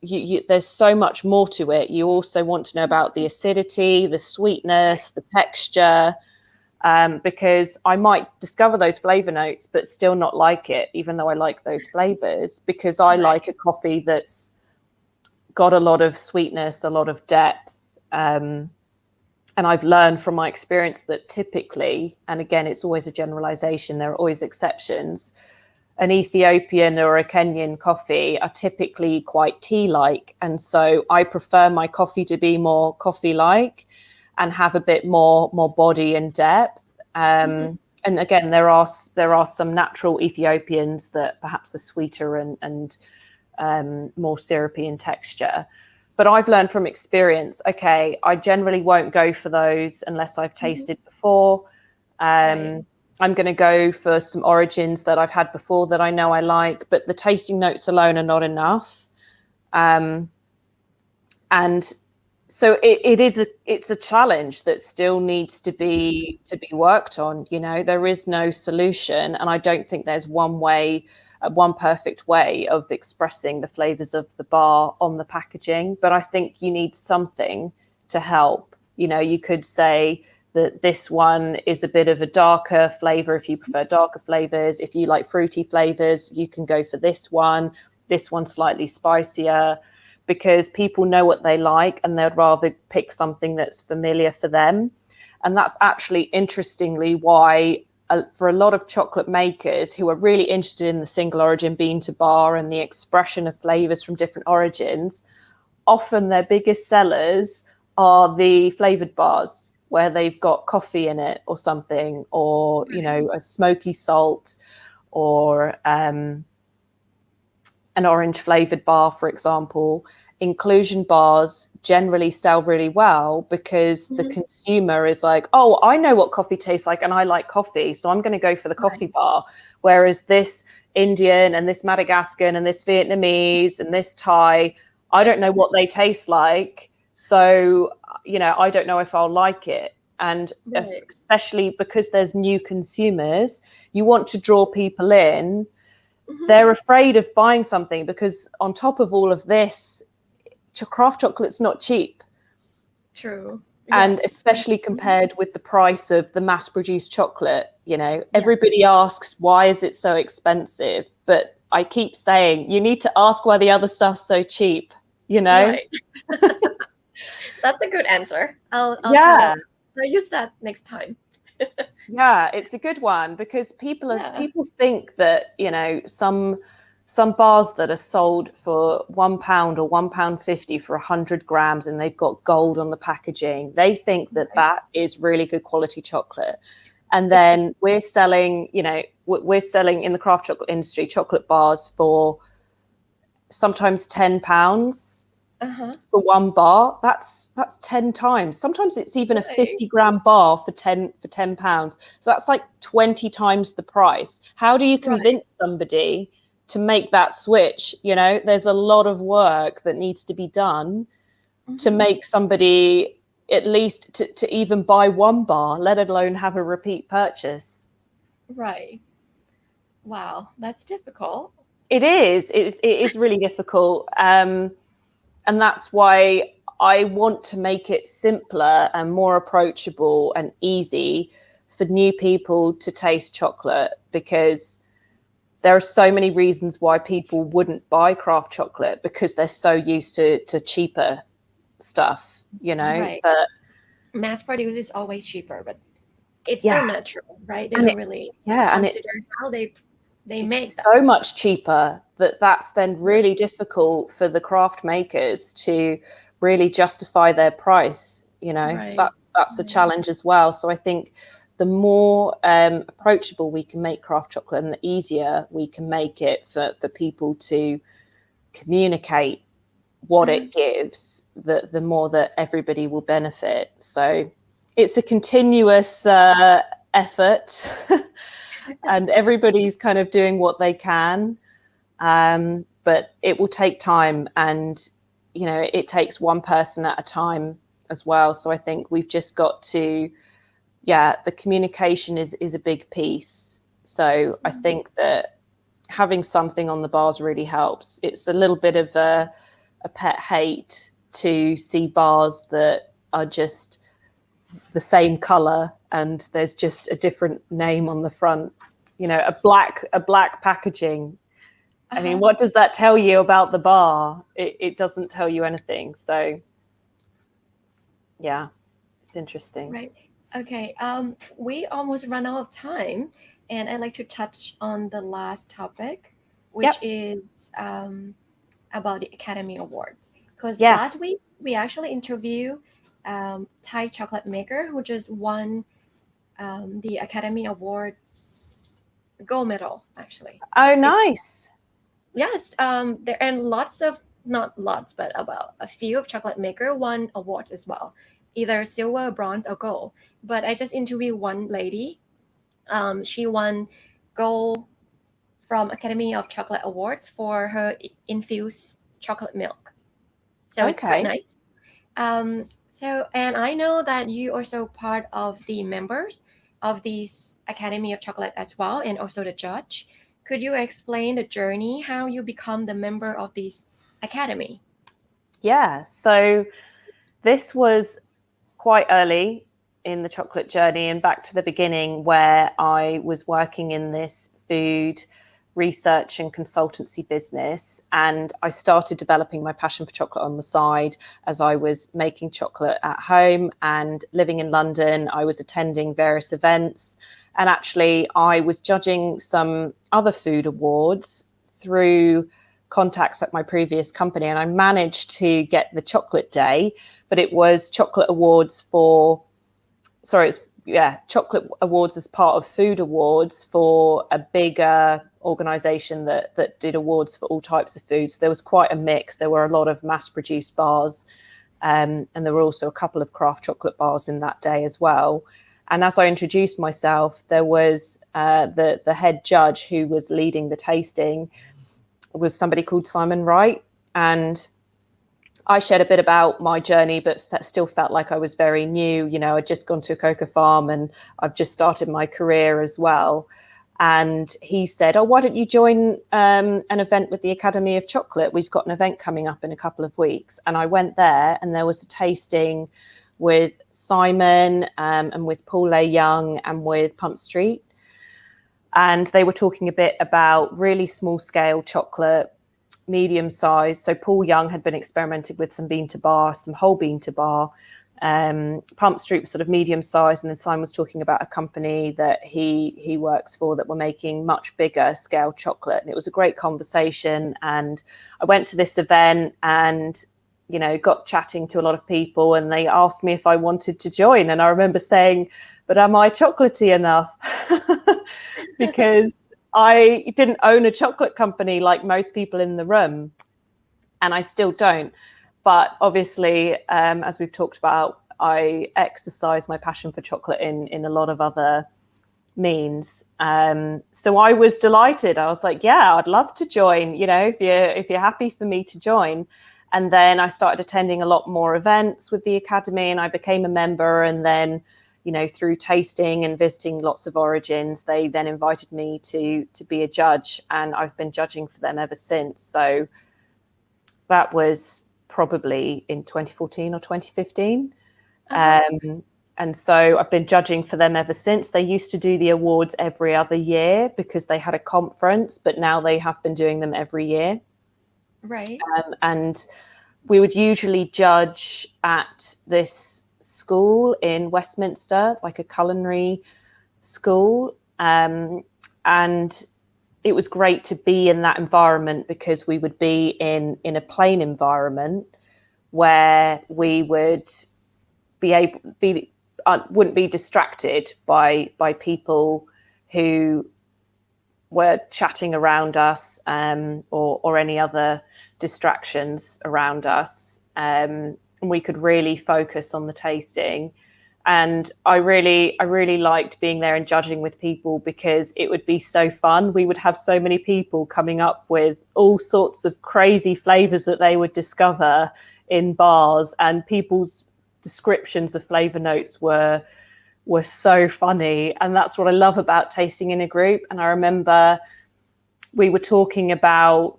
There's so much more to it. You also want to know about the acidity, the sweetness, the texture, because I might discover those flavor notes but still not like it, even though I like those flavors, because I like a coffee that's got a lot of sweetness, a lot of depth. And I've learned from my experience that typically, and again, it's always a generalization, there are always exceptions, an Ethiopian or a Kenyan coffee are typically quite tea-like. And so I prefer my coffee to be more coffee-like and have a bit more body and depth. And again, there are some natural Ethiopians that perhaps are sweeter and more syrupy in texture. But I've learned from experience, okay, I generally won't go for those unless I've tasted before. Right. I'm going to go for some origins that I've had before that I know I like, but the tasting notes alone are not enough. And so it's a challenge that still needs to be worked on. There is no solution, and I don't think there's one perfect way of expressing the flavors of the bar on the packaging. But I think you need something to help. You could say that this one is a bit of a darker flavor if you prefer darker flavors. If you like fruity flavors, you can go for this one. This one's slightly spicier, because people know what they like and they'd rather pick something that's familiar for them. And that's actually, interestingly, why for a lot of chocolate makers who are really interested in the single origin bean to bar and the expression of flavors from different origins, often their biggest sellers are the flavored bars where they've got coffee in it or something, or, you know, a smoky salt, or an orange flavored bar, for example. Inclusion bars generally sell really well because the consumer is like, oh, I know what coffee tastes like and I like coffee, so I'm going to go for the coffee bar. Whereas this Indian and this Madagascan and this Vietnamese and this Thai, I don't know what they taste like. So, you know, I don't know if I'll like it. And especially because there's new consumers, you want to draw people in. They're afraid of buying something because on top of all of this, craft chocolate's not cheap. True. And especially compared with the price of the mass-produced chocolate, you know, everybody asks, why is it so expensive? But I keep saying, you need to ask why the other stuff's so cheap, you know? Right. That's a good answer. I'll use that next time. Yeah, it's a good one because people think that, you know, some bars that are sold for £1 or £1.50 for 100 grams and they've got gold on the packaging, they think that that is really good quality chocolate. And then we're selling, you know, we're selling in the craft chocolate industry chocolate bars for sometimes £10 for one bar. That's 10 times. Sometimes it's even a 50-gram bar for £10. So that's like 20 times the price. How do you convince somebody to make that switch? You know, there's a lot of work that needs to be done to make somebody at least to even buy one bar, let alone have a repeat purchase. Right. Wow, that's difficult. It is really difficult. And that's why I want to make it simpler and more approachable and easy for new people to taste chocolate, because there are so many reasons why people wouldn't buy craft chocolate because they're so used to cheaper stuff, you know. Right. That mass produced is always cheaper, but it's so natural, right? They don't really and consider how they make that. So much cheaper that's then really difficult for the craft makers to really justify their price, you know. That's a challenge as well. So I think the more approachable we can make craft chocolate and the easier we can make it for people to communicate what it gives, the more that everybody will benefit. So it's a continuous effort and everybody's kind of doing what they can, but it will take time, and you know, it takes one person at a time as well. So I think we've just got to, the communication is a big piece. So I think that having something on the bars really helps. It's a little bit of a pet hate to see bars that are just the same color and there's just a different name on the front, you know, a black packaging. I mean, what does that tell you about the bar? It doesn't tell you anything. So yeah, it's interesting. Right. Okay. We almost run out of time, and I'd like to touch on the last topic, which is about the Academy Awards. Because last week we actually interviewed Thai chocolate maker who just won the Academy Awards gold medal, actually. Oh, nice. Yes. There and lots of, not lots, but about a few of chocolate maker won awards as well, either silver, bronze, or gold. But I just interviewed one lady. She won gold from Academy of Chocolate Awards for her infused chocolate milk. So it's quite nice. So, and I know that you also part of the members of this Academy of Chocolate as well, and also the judge. Could you explain the journey, how you become the member of this academy? Yeah, so this was quite early in the chocolate journey and back to the beginning, where I was working in this food research and consultancy business, and I started developing my passion for chocolate on the side as I was making chocolate at home and living in London. I was attending various events, and actually I was judging some other food awards through contacts at my previous company, and I managed to get the chocolate day, but it was chocolate awards chocolate awards as part of food awards for a bigger organization that did awards for all types of foods. There was quite a mix. There were a lot of mass-produced bars, and there were also a couple of craft chocolate bars in that day as well. And as I introduced myself, there was the head judge who was leading the tasting was somebody called Simon Wright, and I shared a bit about my journey, but still felt like I was very new. You know, I'd just gone to a cocoa farm and I've just started my career as well. And he said, oh, why don't you join an event with the Academy of Chocolate? We've got an event coming up in a couple of weeks. And I went there, and there was a tasting with Simon and with Paul A. Young and with Pump Street. And they were talking a bit about really small scale chocolate, medium size. So Paul Young had been experimenting with some bean to bar, some whole bean to bar. Pump Street was sort of medium size, and then Simon was talking about a company that he works for that were making much bigger scale chocolate. And it was a great conversation. And I went to this event and, you know, got chatting to a lot of people, and they asked me if I wanted to join. And I remember saying, but am I chocolatey enough? Because I didn't own a chocolate company like most people in the room, and I still don't. But obviously, as we've talked about, I exercise my passion for chocolate in a lot of other means. So I was delighted. I was like, yeah, I'd love to join, you know, if you're happy for me to join. And then I started attending a lot more events with the Academy, and I became a member. And then, you know, through tasting and visiting lots of origins, they then invited me to be a judge, and I've been judging for them ever since. So that was probably in 2014 or 2015. And so I've been judging for them ever since. They used to do the awards every other year because they had a conference, but now they have been doing them every year. Right. And we would usually judge at this school in Westminster, like a culinary school. And it was great to be in that environment because we would be in a plain environment where we would wouldn't be distracted by people who were chatting around us, or any other distractions around us. And we could really focus on the tasting. And I really liked being there and judging with people because it would be so fun. We would have so many people coming up with all sorts of crazy flavors that they would discover in bars, and people's descriptions of flavor notes were so funny. And that's what I love about tasting in a group. And I remember we were talking about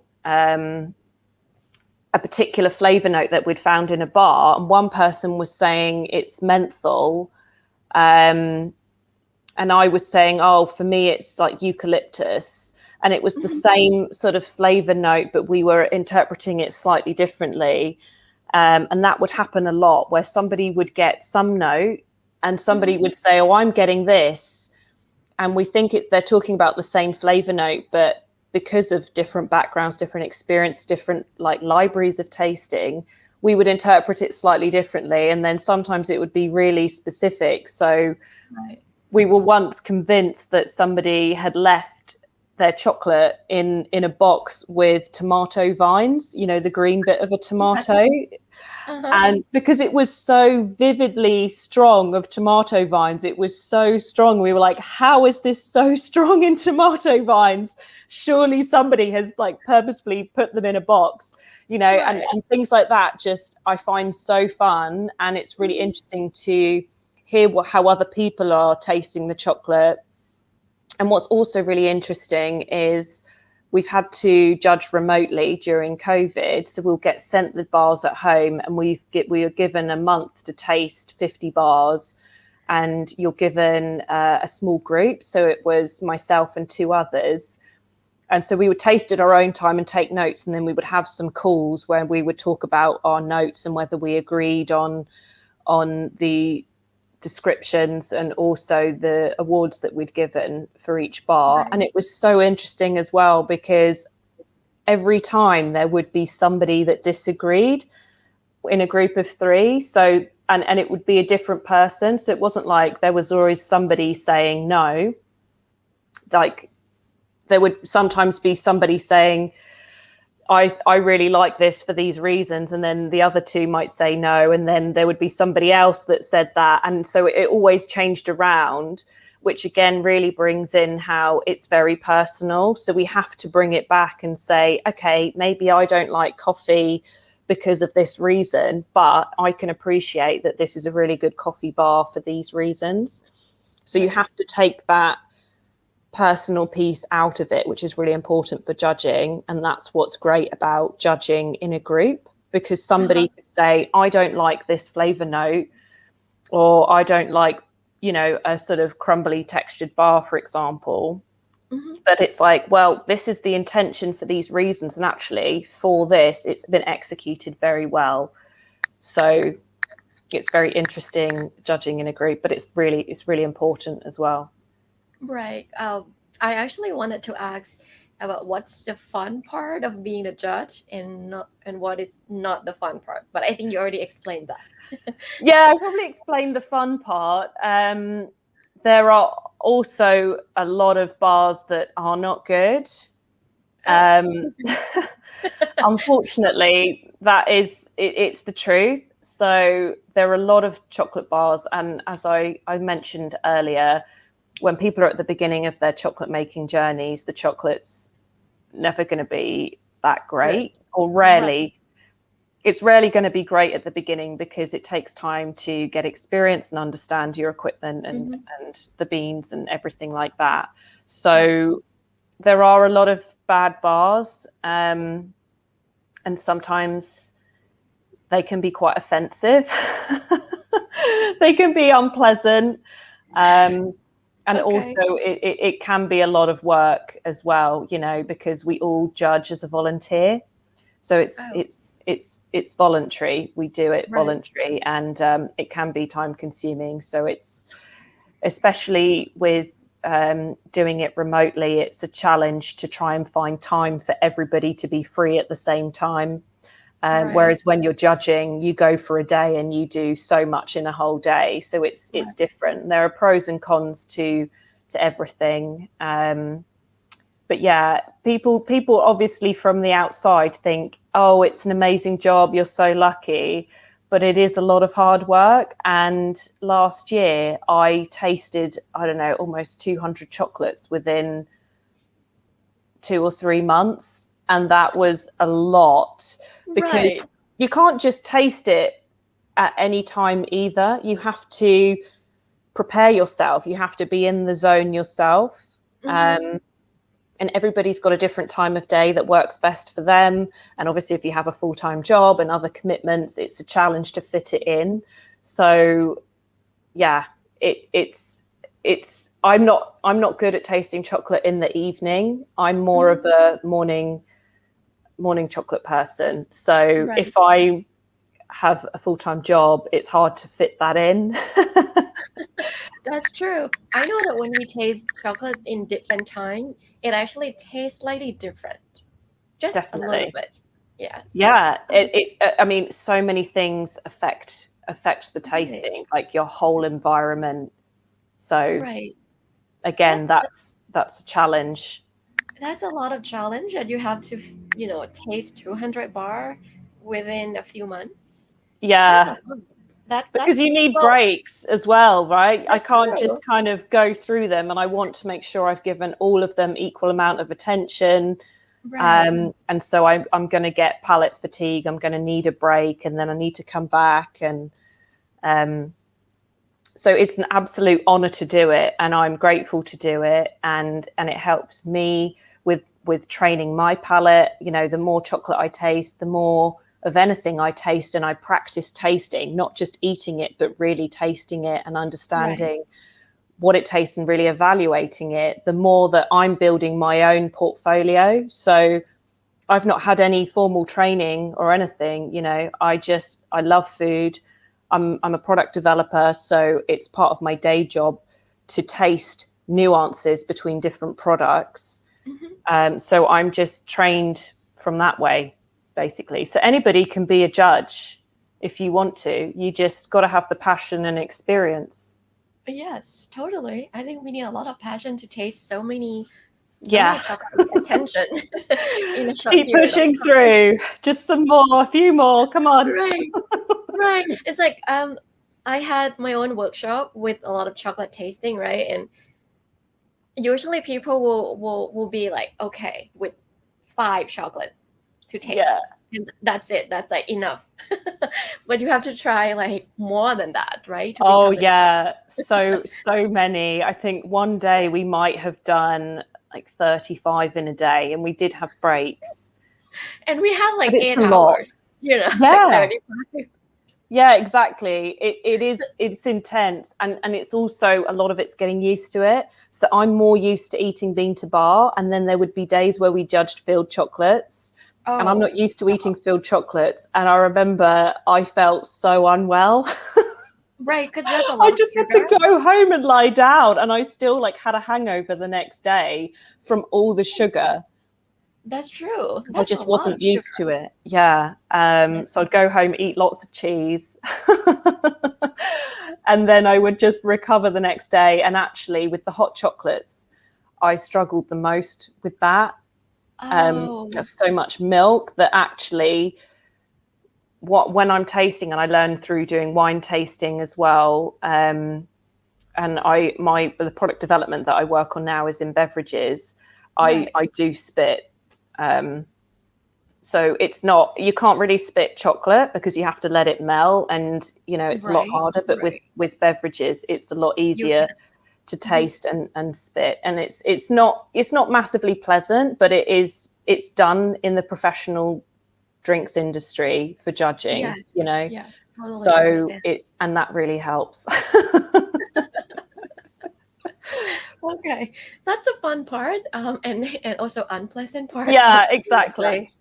a particular flavor note that we'd found in a bar, and one person was saying it's menthol, and I was saying, oh, for me it's like eucalyptus, and it was the same sort of flavor note, but we were interpreting it slightly differently. And that would happen a lot, where somebody would get some note and somebody would say, oh, I'm getting this, and we think they're talking about the same flavor note, but because of different backgrounds, different experience, different like libraries of tasting, we would interpret it slightly differently. And then sometimes it would be really specific. So we were once convinced that somebody had left their chocolate in a box with tomato vines, you know, the green bit of a tomato. And because it was so vividly strong of tomato vines, it was so strong. We were like, how is this so strong in tomato vines? Surely somebody has like purposefully put them in a box, you know, and things like that. Just I find so fun. And it's really interesting to hear how other people are tasting the chocolate. And what's also really interesting is we've had to judge remotely during COVID. So we'll get sent the bars at home, and we are given a month to taste 50 bars, and you're given a small group. So it was myself and two others. And so we would taste at our own time and take notes, and then we would have some calls where we would talk about our notes and whether we agreed on the descriptions and also the awards that we'd given for each bar. Right. And it was so interesting as well, because every time there would be somebody that disagreed in a group of three. So and it would be a different person. So it wasn't like there was always somebody saying no. Like there would sometimes be somebody saying, I really like this for these reasons, and then the other two might say no, and then there would be somebody else that said that, and so it always changed around, which again really brings in how it's very personal. So we have to bring it back and say, okay, maybe I don't like coffee because of this reason, but I can appreciate that this is a really good coffee bar for these reasons. So you have to take that personal piece out of it, which is really important for judging. And that's what's great about judging in a group, because somebody could say, I don't like this flavor note, or I don't like, you know, a sort of crumbly textured bar, for example. But it's like, well, this is the intention for these reasons, and actually for this it's been executed very well. So it's very interesting judging in a group, but it's really important as well. Right. I actually wanted to ask about what's the fun part of being a judge and what is not the fun part. But I think you already explained that. Yeah, I probably explained the fun part. There are also a lot of bars that are not good. Unfortunately, it's the truth. So there are a lot of chocolate bars, and as I mentioned earlier, when people are at the beginning of their chocolate making journeys, the chocolate's never going to be that great, or rarely. It's rarely going to be great at the beginning, because it takes time to get experience and understand your equipment and the beans and everything like that. So there are a lot of bad bars, and sometimes they can be quite offensive. They can be unpleasant. And also it can be a lot of work as well, you know, because we all judge as a volunteer. So it's voluntary. We do it voluntary, and it can be time consuming. So it's, especially with doing it remotely, it's a challenge to try and find time for everybody to be free at the same time. Whereas when you're judging, you go for a day and you do so much in a whole day. So it's different. There are pros and cons to everything. But yeah, people obviously from the outside think, oh, it's an amazing job, you're so lucky. But it is a lot of hard work. And last year I tasted, I don't know, almost 200 chocolates within 2 or 3 months. And that was a lot, because you can't just taste it at any time either. You have to prepare yourself. You have to be in the zone yourself. And everybody's got a different time of day that works best for them. And obviously, if you have a full-time job and other commitments, it's a challenge to fit it in. So yeah, it's I'm not good at tasting chocolate in the evening. I'm more of a morning chocolate person. So if I have a full-time job, it's hard to fit that in. That's true. I know that when we taste chocolate in different time, it actually tastes slightly different. Just Definitely. a little bit. Yes. Yeah. I mean, so many things affect the tasting, like your whole environment. So again, that's a challenge. That's a lot of challenge, that you have to, you know, taste 200 bar within a few months. Yeah. That's because you need breaks as well, right? I can't just kind of go through them, and I want to make sure I've given all of them equal amount of attention. And so I'm going to get palate fatigue. I'm going to need a break, and then I need to come back. And so it's an absolute honor to do it, and I'm grateful to do it. And it helps me with training my palate. You know, the more chocolate I taste, the more of anything I taste, and I practice tasting, not just eating it, but really tasting it and understanding what it tastes and really evaluating it, the more that I'm building my own portfolio. So I've not had any formal training or anything, you know, I love food. I'm a product developer, so it's part of my day job to taste nuances between different products. So I'm just trained from that way, basically. So anybody can be a judge if you want to. You just got to have the passion and experience. Yes, totally. I think we need a lot of passion to taste so many chocolate attention in a short Keep period pushing of time. through. Just some more, a few more. Come on. Right. It's like I had my own workshop with a lot of chocolate tasting, right? And usually people will be like, okay, with 5 chocolate to taste. Yeah. And that's it. That's like enough. But you have to try like more than that, right? Oh yeah. So many. I think one day we might have done like 35 in a day, and we did have breaks. And we have like 8 hours, you know, yeah. like 35. Yeah, exactly. It's intense, and it's also a lot of it's getting used to it. So I'm more used to eating bean to bar, and then there would be days where we judged filled chocolates, and I'm not used to eating filled chocolates. And I remember I felt so unwell. Right, because there's a lot. I just had to go home and lie down, and I still like had a hangover the next day from all the sugar. That's true. I just wasn't used to it. Yeah. So I'd go home, eat lots of cheese, and then I would just recover the next day. And actually, with the hot chocolates, I struggled the most with that. There's so much milk that actually, when I'm tasting, and I learned through doing wine tasting as well. And the product development that I work on now is in beverages. I do spit. So it's not, you can't really spit chocolate because you have to let it melt, and you know it's a lot harder, but with beverages it's a lot easier to taste and spit, and it's not massively pleasant, but it's done in the professional drinks industry for judging, you know. Totally so understand. and that really helps. Okay, that's a fun part, and also unpleasant part. Yeah, exactly.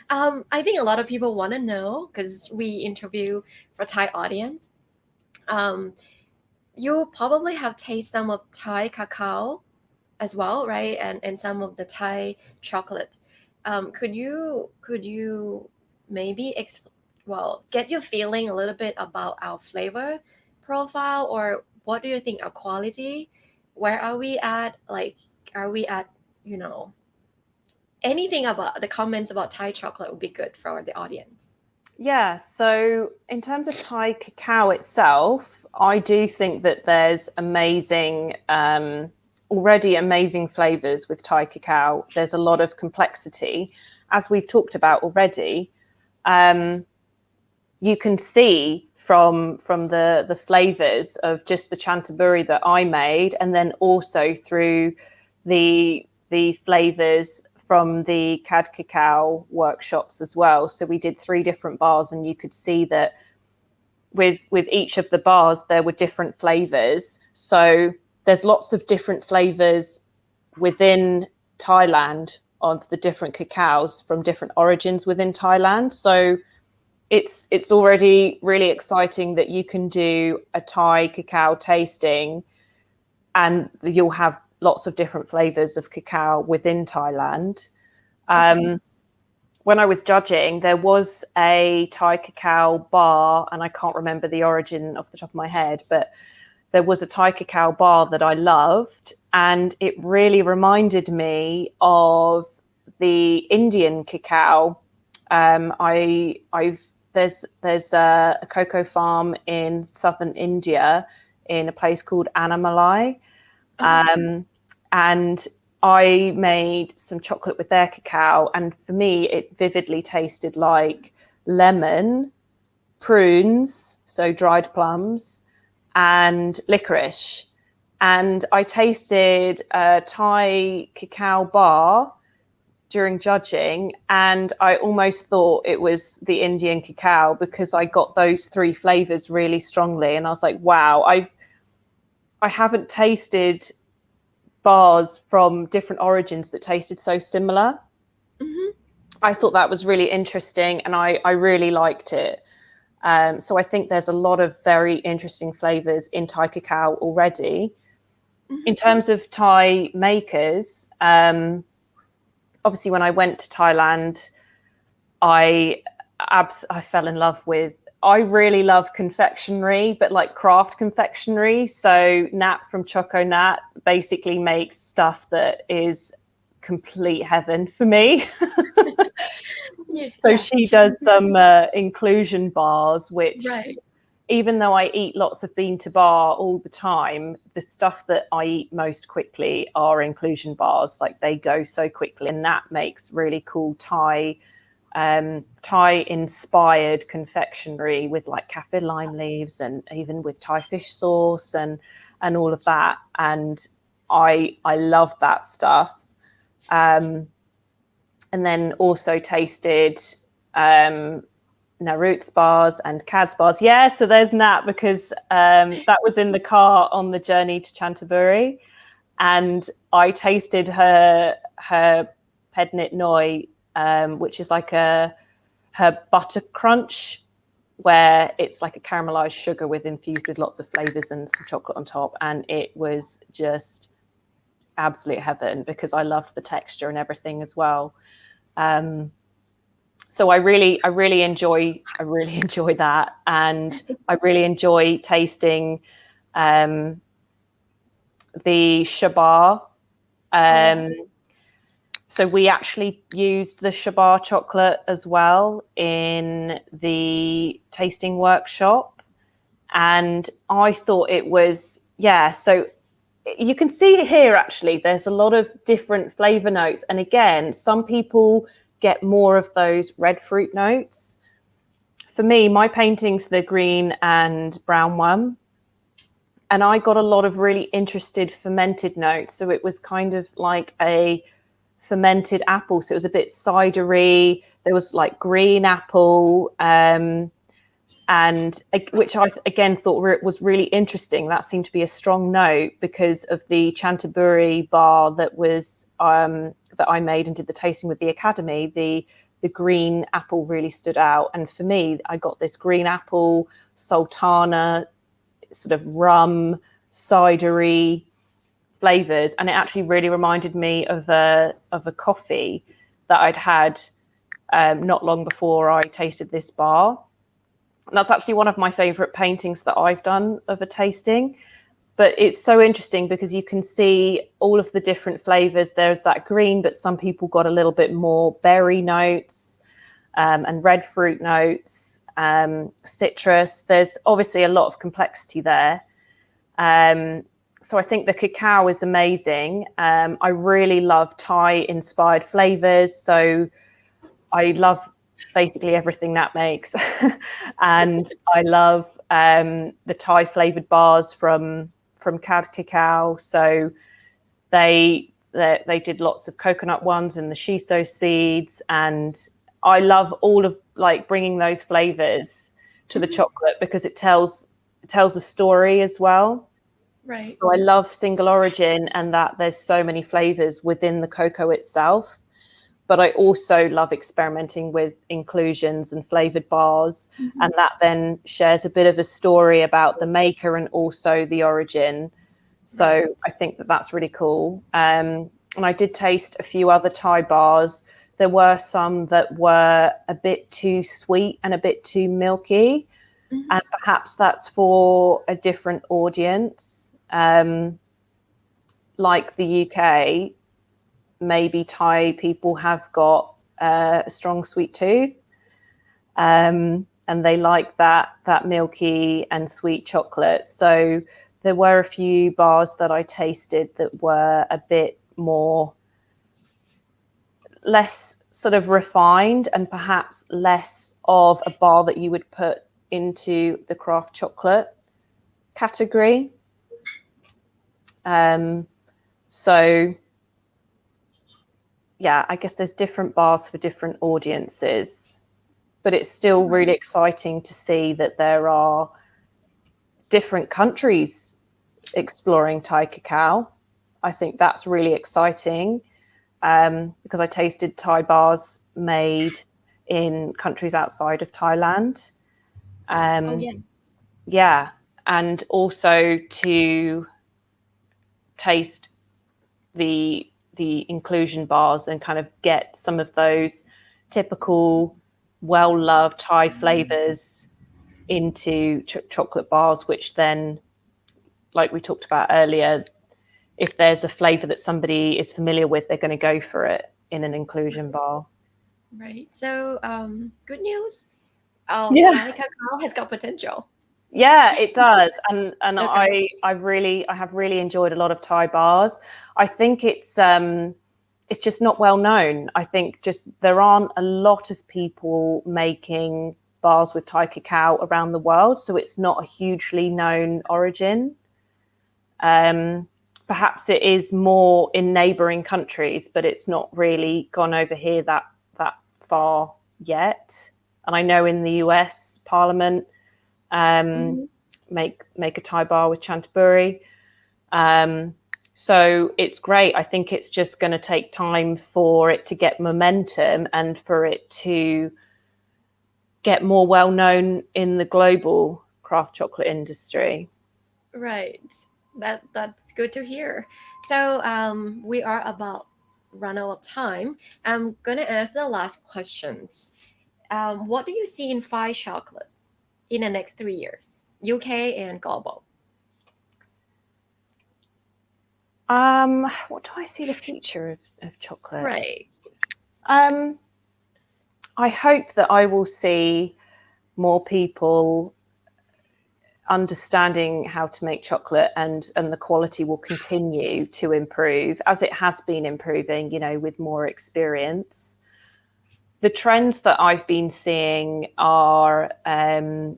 I think a lot of people want to know, because we interview for Thai audience. You probably have tasted some of Thai cacao as well, right? And some of the Thai chocolate. Could you maybe get your feeling a little bit about our flavor profile, or what do you think our quality? Where are we at? Like, are we at, you know, anything about the comments about Thai chocolate would be good for the audience. Yeah, so in terms of Thai cacao itself, I do think that there's already amazing flavors with Thai cacao. There's a lot of complexity, as we've talked about already. You can see from the flavors of just the chantaburi that I made, and then also through the flavors from the cad cacao workshops as well. So we did 3 different bars, and you could see that with each of the bars there were different flavors. So there's lots of different flavors within Thailand of the different cacaos from different origins within Thailand. So it's already really exciting that you can do a Thai cacao tasting and you'll have lots of different flavors of cacao within Thailand. When I was judging, there was a Thai cacao bar, and I can't remember the origin off the top of my head, but there was a Thai cacao bar that I loved, and it really reminded me of the Indian cacao. There's a cocoa farm in southern India in a place called Annamalai, and I made some chocolate with their cacao, and for me it vividly tasted like lemon, prunes, so dried plums, and licorice. And I tasted a Thai cacao bar during judging, and I almost thought it was the Indian cacao because I got those 3 flavors really strongly, and I was like, wow, I haven't tasted bars from different origins that tasted so similar. I thought that was really interesting, and I really liked it. So I think there's a lot of very interesting flavors in Thai cacao already. In terms of Thai makers, obviously when I went to Thailand, I fell in love with, I really love confectionery, but like craft confectionery. So Nat from Choco Nat basically makes stuff that is complete heaven for me. So she does some inclusion bars, which even though I eat lots of bean to bar all the time, the stuff that I eat most quickly are inclusion bars. Like they go so quickly, and Nat makes really cool Thai inspired confectionery with like kaffir lime leaves, and even with Thai fish sauce and all of that. And I love that stuff. And then also tasted Narut's bars and Cad's bars. Yeah, so there's Nat, because that was in the car on the journey to Chantaburi, and I tasted her Pednit Noi, which is like her butter crunch, where it's like a caramelized sugar infused with lots of flavors and some chocolate on top, and it was just absolute heaven because I love the texture and everything as well. So I really enjoy that, and I really enjoy tasting the shabar. So we actually used the shabar chocolate as well in the tasting workshop, and I thought it was, so you can see here actually there's a lot of different flavor notes, and again, some people get more of those red fruit notes. For me, my painting's the green and brown one, and I got a lot of really interested fermented notes. So it was kind of like a fermented apple, so it was a bit cidery. There was like green apple, and which I again thought was really interesting. That seemed to be a strong note because of the Chantaburi bar that was that I made and did the tasting with the Academy. The green apple really stood out, and for me, I got this green apple, sultana, sort of rum, cidery flavors, and it actually really reminded me of a coffee that I'd had not long before I tasted this bar. And that's actually one of my favorite paintings that I've done of a tasting. But it's so interesting because you can see all of the different flavors. There's that green, but some people got a little bit more berry notes and red fruit notes, citrus. There's obviously a lot of complexity there. So I think the cacao is amazing. I really love Thai inspired flavors. So I love basically everything Nat makes. And I love the Thai flavored bars from Cad Cacao. So they did lots of coconut ones and the shiso seeds, and I love all of like bringing those flavors to the chocolate because it tells a story as well. Right. So I love single origin and that there's so many flavors within the cocoa itself. But I also love experimenting with inclusions and flavored bars, and that then shares a bit of a story about the maker and also the origin. So I think that that's really cool. And I did taste a few other Thai bars. There were some that were a bit too sweet and a bit too milky, and perhaps that's for a different audience. Like the UK, maybe Thai people have got a strong sweet tooth, and they like that milky and sweet chocolate. So there were a few bars that I tasted that were a bit less sort of refined, and perhaps less of a bar that you would put into the craft chocolate category. So yeah, I guess there's different bars for different audiences, but it's still really exciting to see that there are different countries exploring Thai cacao. I think that's really exciting because I tasted Thai bars made in countries outside of Thailand. Oh yeah. Yeah, and also to taste the inclusion bars and kind of get some of those typical well-loved Thai flavors into chocolate bars, which then, like we talked about earlier, if there's a flavor that somebody is familiar with, they're going to go for it in an inclusion bar. Right. So good news. Yeah. Thai cacao has got potential. Yeah, it does, and Okay. I have really enjoyed a lot of Thai bars. I think it's just not well known. I think just there aren't a lot of people making bars with Thai cacao around the world, so it's not a hugely known origin. Perhaps it is more in neighbouring countries, but it's not really gone over here that far yet. And I know in the US Parliament make a Thai bar with Chantaburi. So it's great. I think it's just going to take time for it to get momentum and for it to get more well known in the global craft chocolate industry. Right. That's good to hear. So we are about run out of time. I'm gonna ask the last questions. What do you see in Phi chocolate in the next 3 years, UK and global? What do I see the future of chocolate? Right. I hope that I will see more people understanding how to make chocolate, and the quality will continue to improve as it has been improving, you know, with more experience. The trends that I've been seeing are a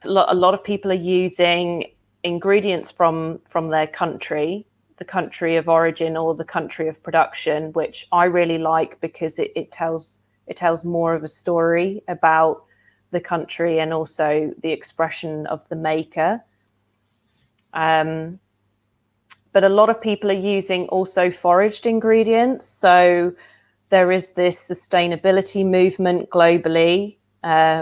lot of people are using ingredients from their country, the country of origin or the country of production, which I really like because it tells more of a story about the country and also the expression of the maker. But a lot of people are using also foraged ingredients. So there is this sustainability movement globally,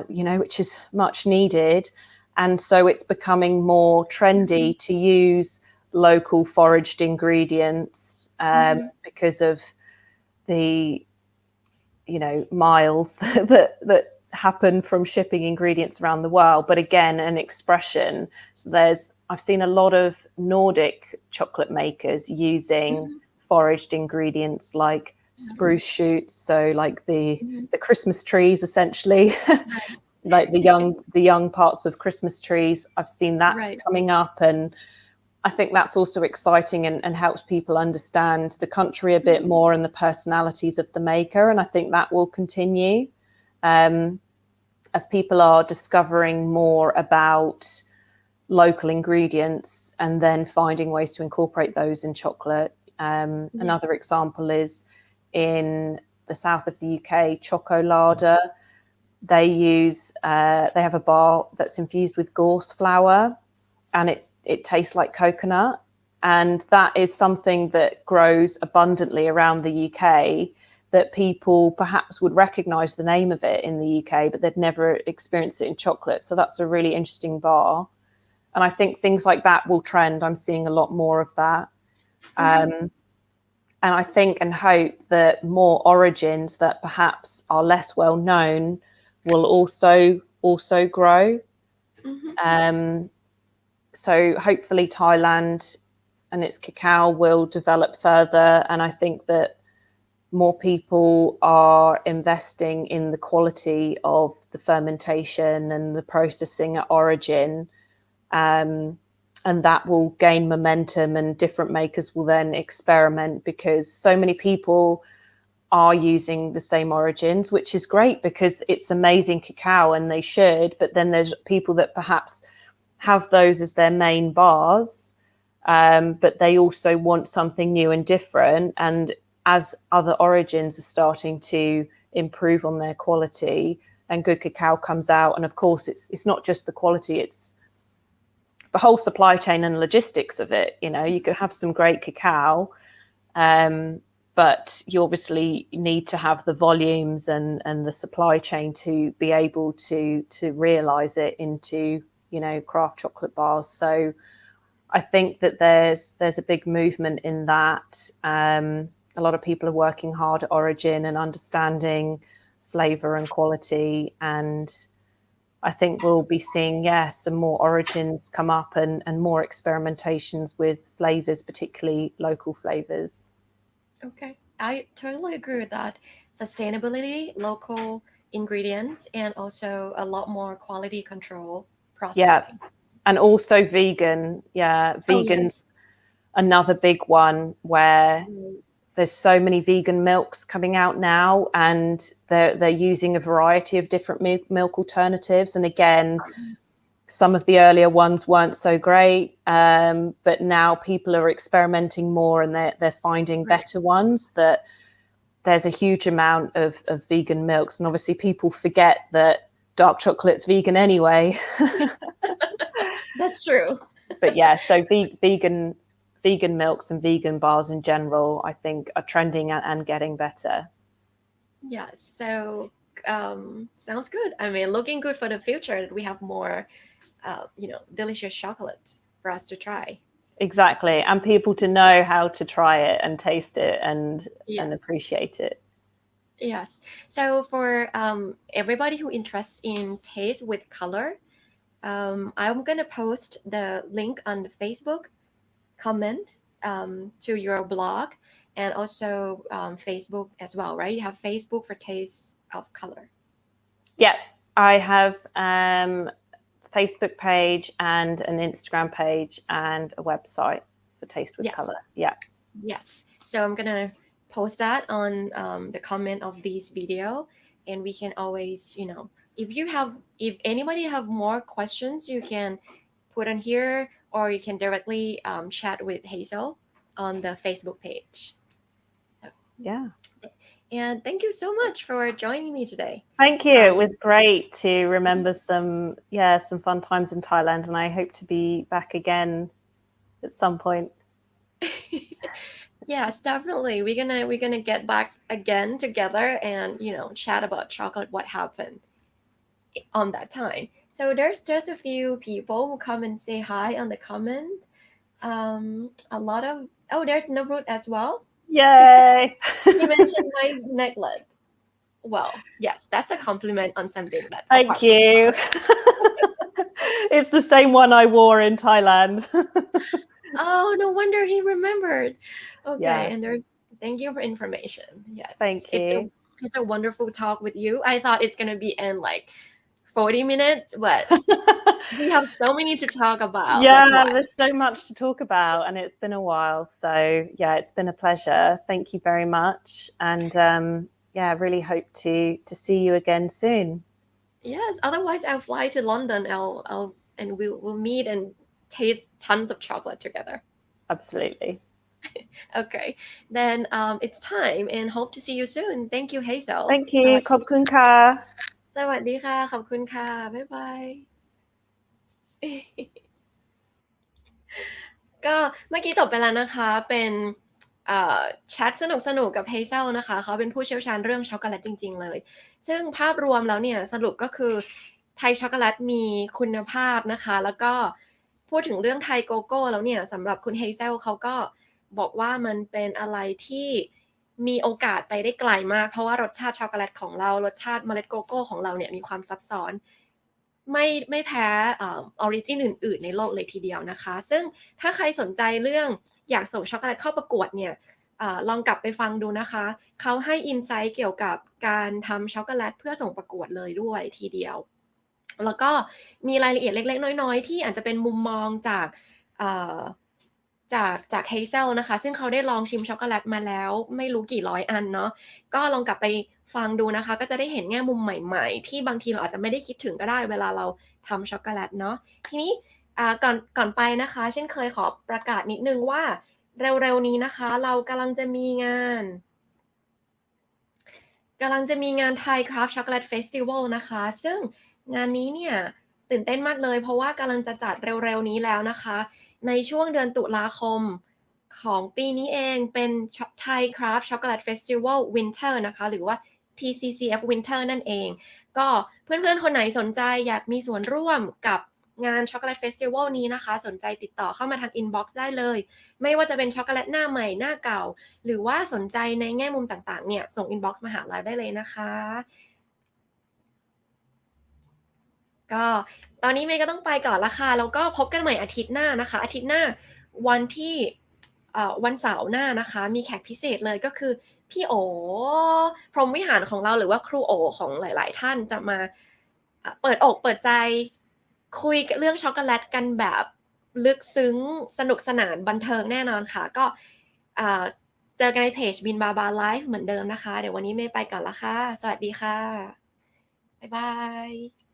you know, which is much needed. And so it's becoming more trendy to use local foraged ingredients because of the, you know, miles that happen from shipping ingredients around the world. But again, an expression. So I've seen a lot of Nordic chocolate makers using foraged ingredients like spruce shoots, so like the Christmas trees essentially. Like the young parts of Christmas trees. I've seen that coming up, and I think that's also exciting and helps people understand the country a bit more and the personalities of the maker. And I think that will continue as people are discovering more about local ingredients and then finding ways to incorporate those in chocolate. Another example is in the south of the UK, Chocolate. They have a bar that's infused with gorse flour, and it tastes like coconut. And that is something that grows abundantly around the UK, that people perhaps would recognize the name of it in the UK, but they'd never experienced it in chocolate. So that's a really interesting bar. And I think things like that will trend. I'm seeing a lot more of that. And I think and hope that more origins that perhaps are less well known will also grow. So hopefully Thailand and its cacao will develop further. And I think that more people are investing in the quality of the fermentation and the processing at origin. And that will gain momentum, and different makers will then experiment, because so many people are using the same origins, which is great because it's amazing cacao and they should. But then there's people that perhaps have those as their main bars, but they also want something new and different. And as other origins are starting to improve on their quality and good cacao comes out, and of course it's not just the quality, it's the whole supply chain and logistics of it. You know, you could have some great cacao, but you obviously need to have the volumes and the supply chain to be able to realize it into, you know, craft chocolate bars. So I think that there's a big movement in that. A lot of people are working hard at origin and understanding flavor and quality, and I think we'll be seeing, some more origins come up and more experimentations with flavors, particularly local flavors. Okay, I totally agree with that. Sustainability, local ingredients, and also a lot more quality control processing. Yeah, and also vegan. Yeah, vegan's another big one where there's so many vegan milks coming out now, and they're using a variety of different milk alternatives. And again, some of the earlier ones weren't so great, but now people are experimenting more, and they're finding better ones. That there's a huge amount of vegan milks, and obviously people forget that dark chocolate's vegan anyway. That's true. But yeah, so vegan milks and vegan bars in general, I think, are trending and getting better. Yeah, so sounds good. I mean, looking good for the future. We have more, delicious chocolate for us to try. Exactly, and people to know how to try it and taste it and appreciate it. Yes. So for everybody who interests in taste with color, I'm gonna post the link on the Facebook comment to your blog, and also Facebook as well, right? You have Facebook for Taste of Color. Yeah, I have Facebook page and an Instagram page and a website for Taste with Color. Yeah. Yes. So I'm gonna post that on the comment of this video, and we can always, if anybody have more questions, you can put on here, or you can directly chat with Hazel on the Facebook page. So yeah. And thank you so much for joining me today. Thank you. It was great to remember some fun times in Thailand, and I hope to be back again at some point. Yes, definitely. We're gonna get back again together and chat about chocolate, what happened on that time. So there's just a few people who come and say hi on the comment. A lot of there's Nabrut as well. Yay! He mentioned my necklace. Well, yes, that's a compliment on something. That's Thank you. It's the same one I wore in Thailand. Oh, no wonder he remembered. Okay, Yeah. and thank you for information. Yes. Thank you. It's a wonderful talk with you. I thought it's gonna be in like 40 minutes, but we have so many to talk about. Yeah, there's so much to talk about, and it's been a while. So yeah, it's been a pleasure. Thank you very much. And I really hope to see you again soon. Yes, otherwise I'll fly to London. And we'll meet and taste tons of chocolate together. Absolutely. Okay, then it's time, and hope to see you soon. Thank you, Hazel. Thank you. ขอบคุณค่ะ สวัสดีค่ะ ขอบคุณค่ะ บ๊ายบาย ก็เมื่อกี้จบไปแล้วนะคะ เป็นแชทสนุกๆกับ Hazel นะคะ เขาเป็นผู้เชี่ยวชาญเรื่องช็อกโกแลตจริงๆเลย ซึ่งภาพรวมแล้วเนี่ยสรุปก็คือไทยช็อกโกแลตมีคุณภาพนะคะ แล้วก็พูดถึงเรื่องไทยโกโก้แล้วเนี่ยสำหรับคุณ Hazel เขาก็บอกว่ามันเป็นอะไรที่มีโอกาสไปได้ไกลมาก เพราะว่ารสชาติช็อกโกแลตของเรารสชาติเมล็ดโกโก้ของเราเนี่ยมีความซับซ้อนไม่แพ้ออริจินอื่นๆในโลกเลยทีเดียวนะคะซึ่งถ้าใครสนใจเรื่องอยากส่งช็อกโกแลตเข้าประกวดเนี่ยลองกลับไปฟังดูนะคะเขาให้อินไซต์เกี่ยวกับการทำช็อกโกแลตเพื่อส่งประกวดเลยด้วยทีเดียวแล้วก็มีรายละเอียดเล็กๆน้อยๆที่อาจจะเป็นมุมมองจาก Hazel นะคะซึ่งเขาได้ลองชิมช็อกโกแลตมาแล้วไม่รู้กี่ร้อยอันเนาะก็ลองกลับไปฟังดูนะคะก็จะได้เห็นแง่มุมใหม่ๆที่บางทีเราอาจจะไม่ได้คิดถึงก็ได้เวลาเราทำช็อกโกแลตเนาะทีนี้ก่อนไปนะคะเช่นเคยขอประกาศนิดนึงว่าเร็วๆนี้นะคะเรากำลังจะมีงานไทยคราฟต์ช็อกโกแลตเฟสติวัลนะคะซึ่งงานนี้เนี่ย ตื่นเต้นมากเลยเพราะว่ากำลังจะจัดเร็วๆนี้แล้วนะคะในช่วงเดือนตุลาคมของปีนี้เองเป็น Thai Craft Chocolate Festival Winter นะคะหรือว่า TCCF Winter นั่นเองก็เพื่อนๆคนไหนสนใจอยากมีส่วนร่วมกับงาน Chocolate Festival นี้นะคะสนใจติดต่อเข้ามาทาง inbox ได้เลยไม่ว่าจะเป็นช็อกโกแลตหน้าใหม่หน้าเก่าหรือว่าสนใจในแง่มุมต่างๆเนี่ยส่ง inbox มาหาเราได้เลยนะคะก็ตอนนี้เมย์ก็ต้องไปก่อนละค่ะแล้วก็พบกันใหม่อาทิตย์หน้านะคะอาทิตย์หน้าวันที่วันเสาร์หน้านะคะมีแขกพิเศษเลยก็คือพี่โอพรหมวิหารของเราหรือว่าครูโอของหลายๆท่านจะมาเปิดอกเปิดใจคุยเรื่องช็อกโกแลตกันแบบลึกซึ้งสนุกสนานบันเทิงแน่นอนค่ะก็เจอกันในเพจบินบาบาไลฟ์เหมือนเดิมนะคะเดี๋ยววันนี้เมย์ไปก่อนละค่ะสวัสดีค่ะบ๊ายบาย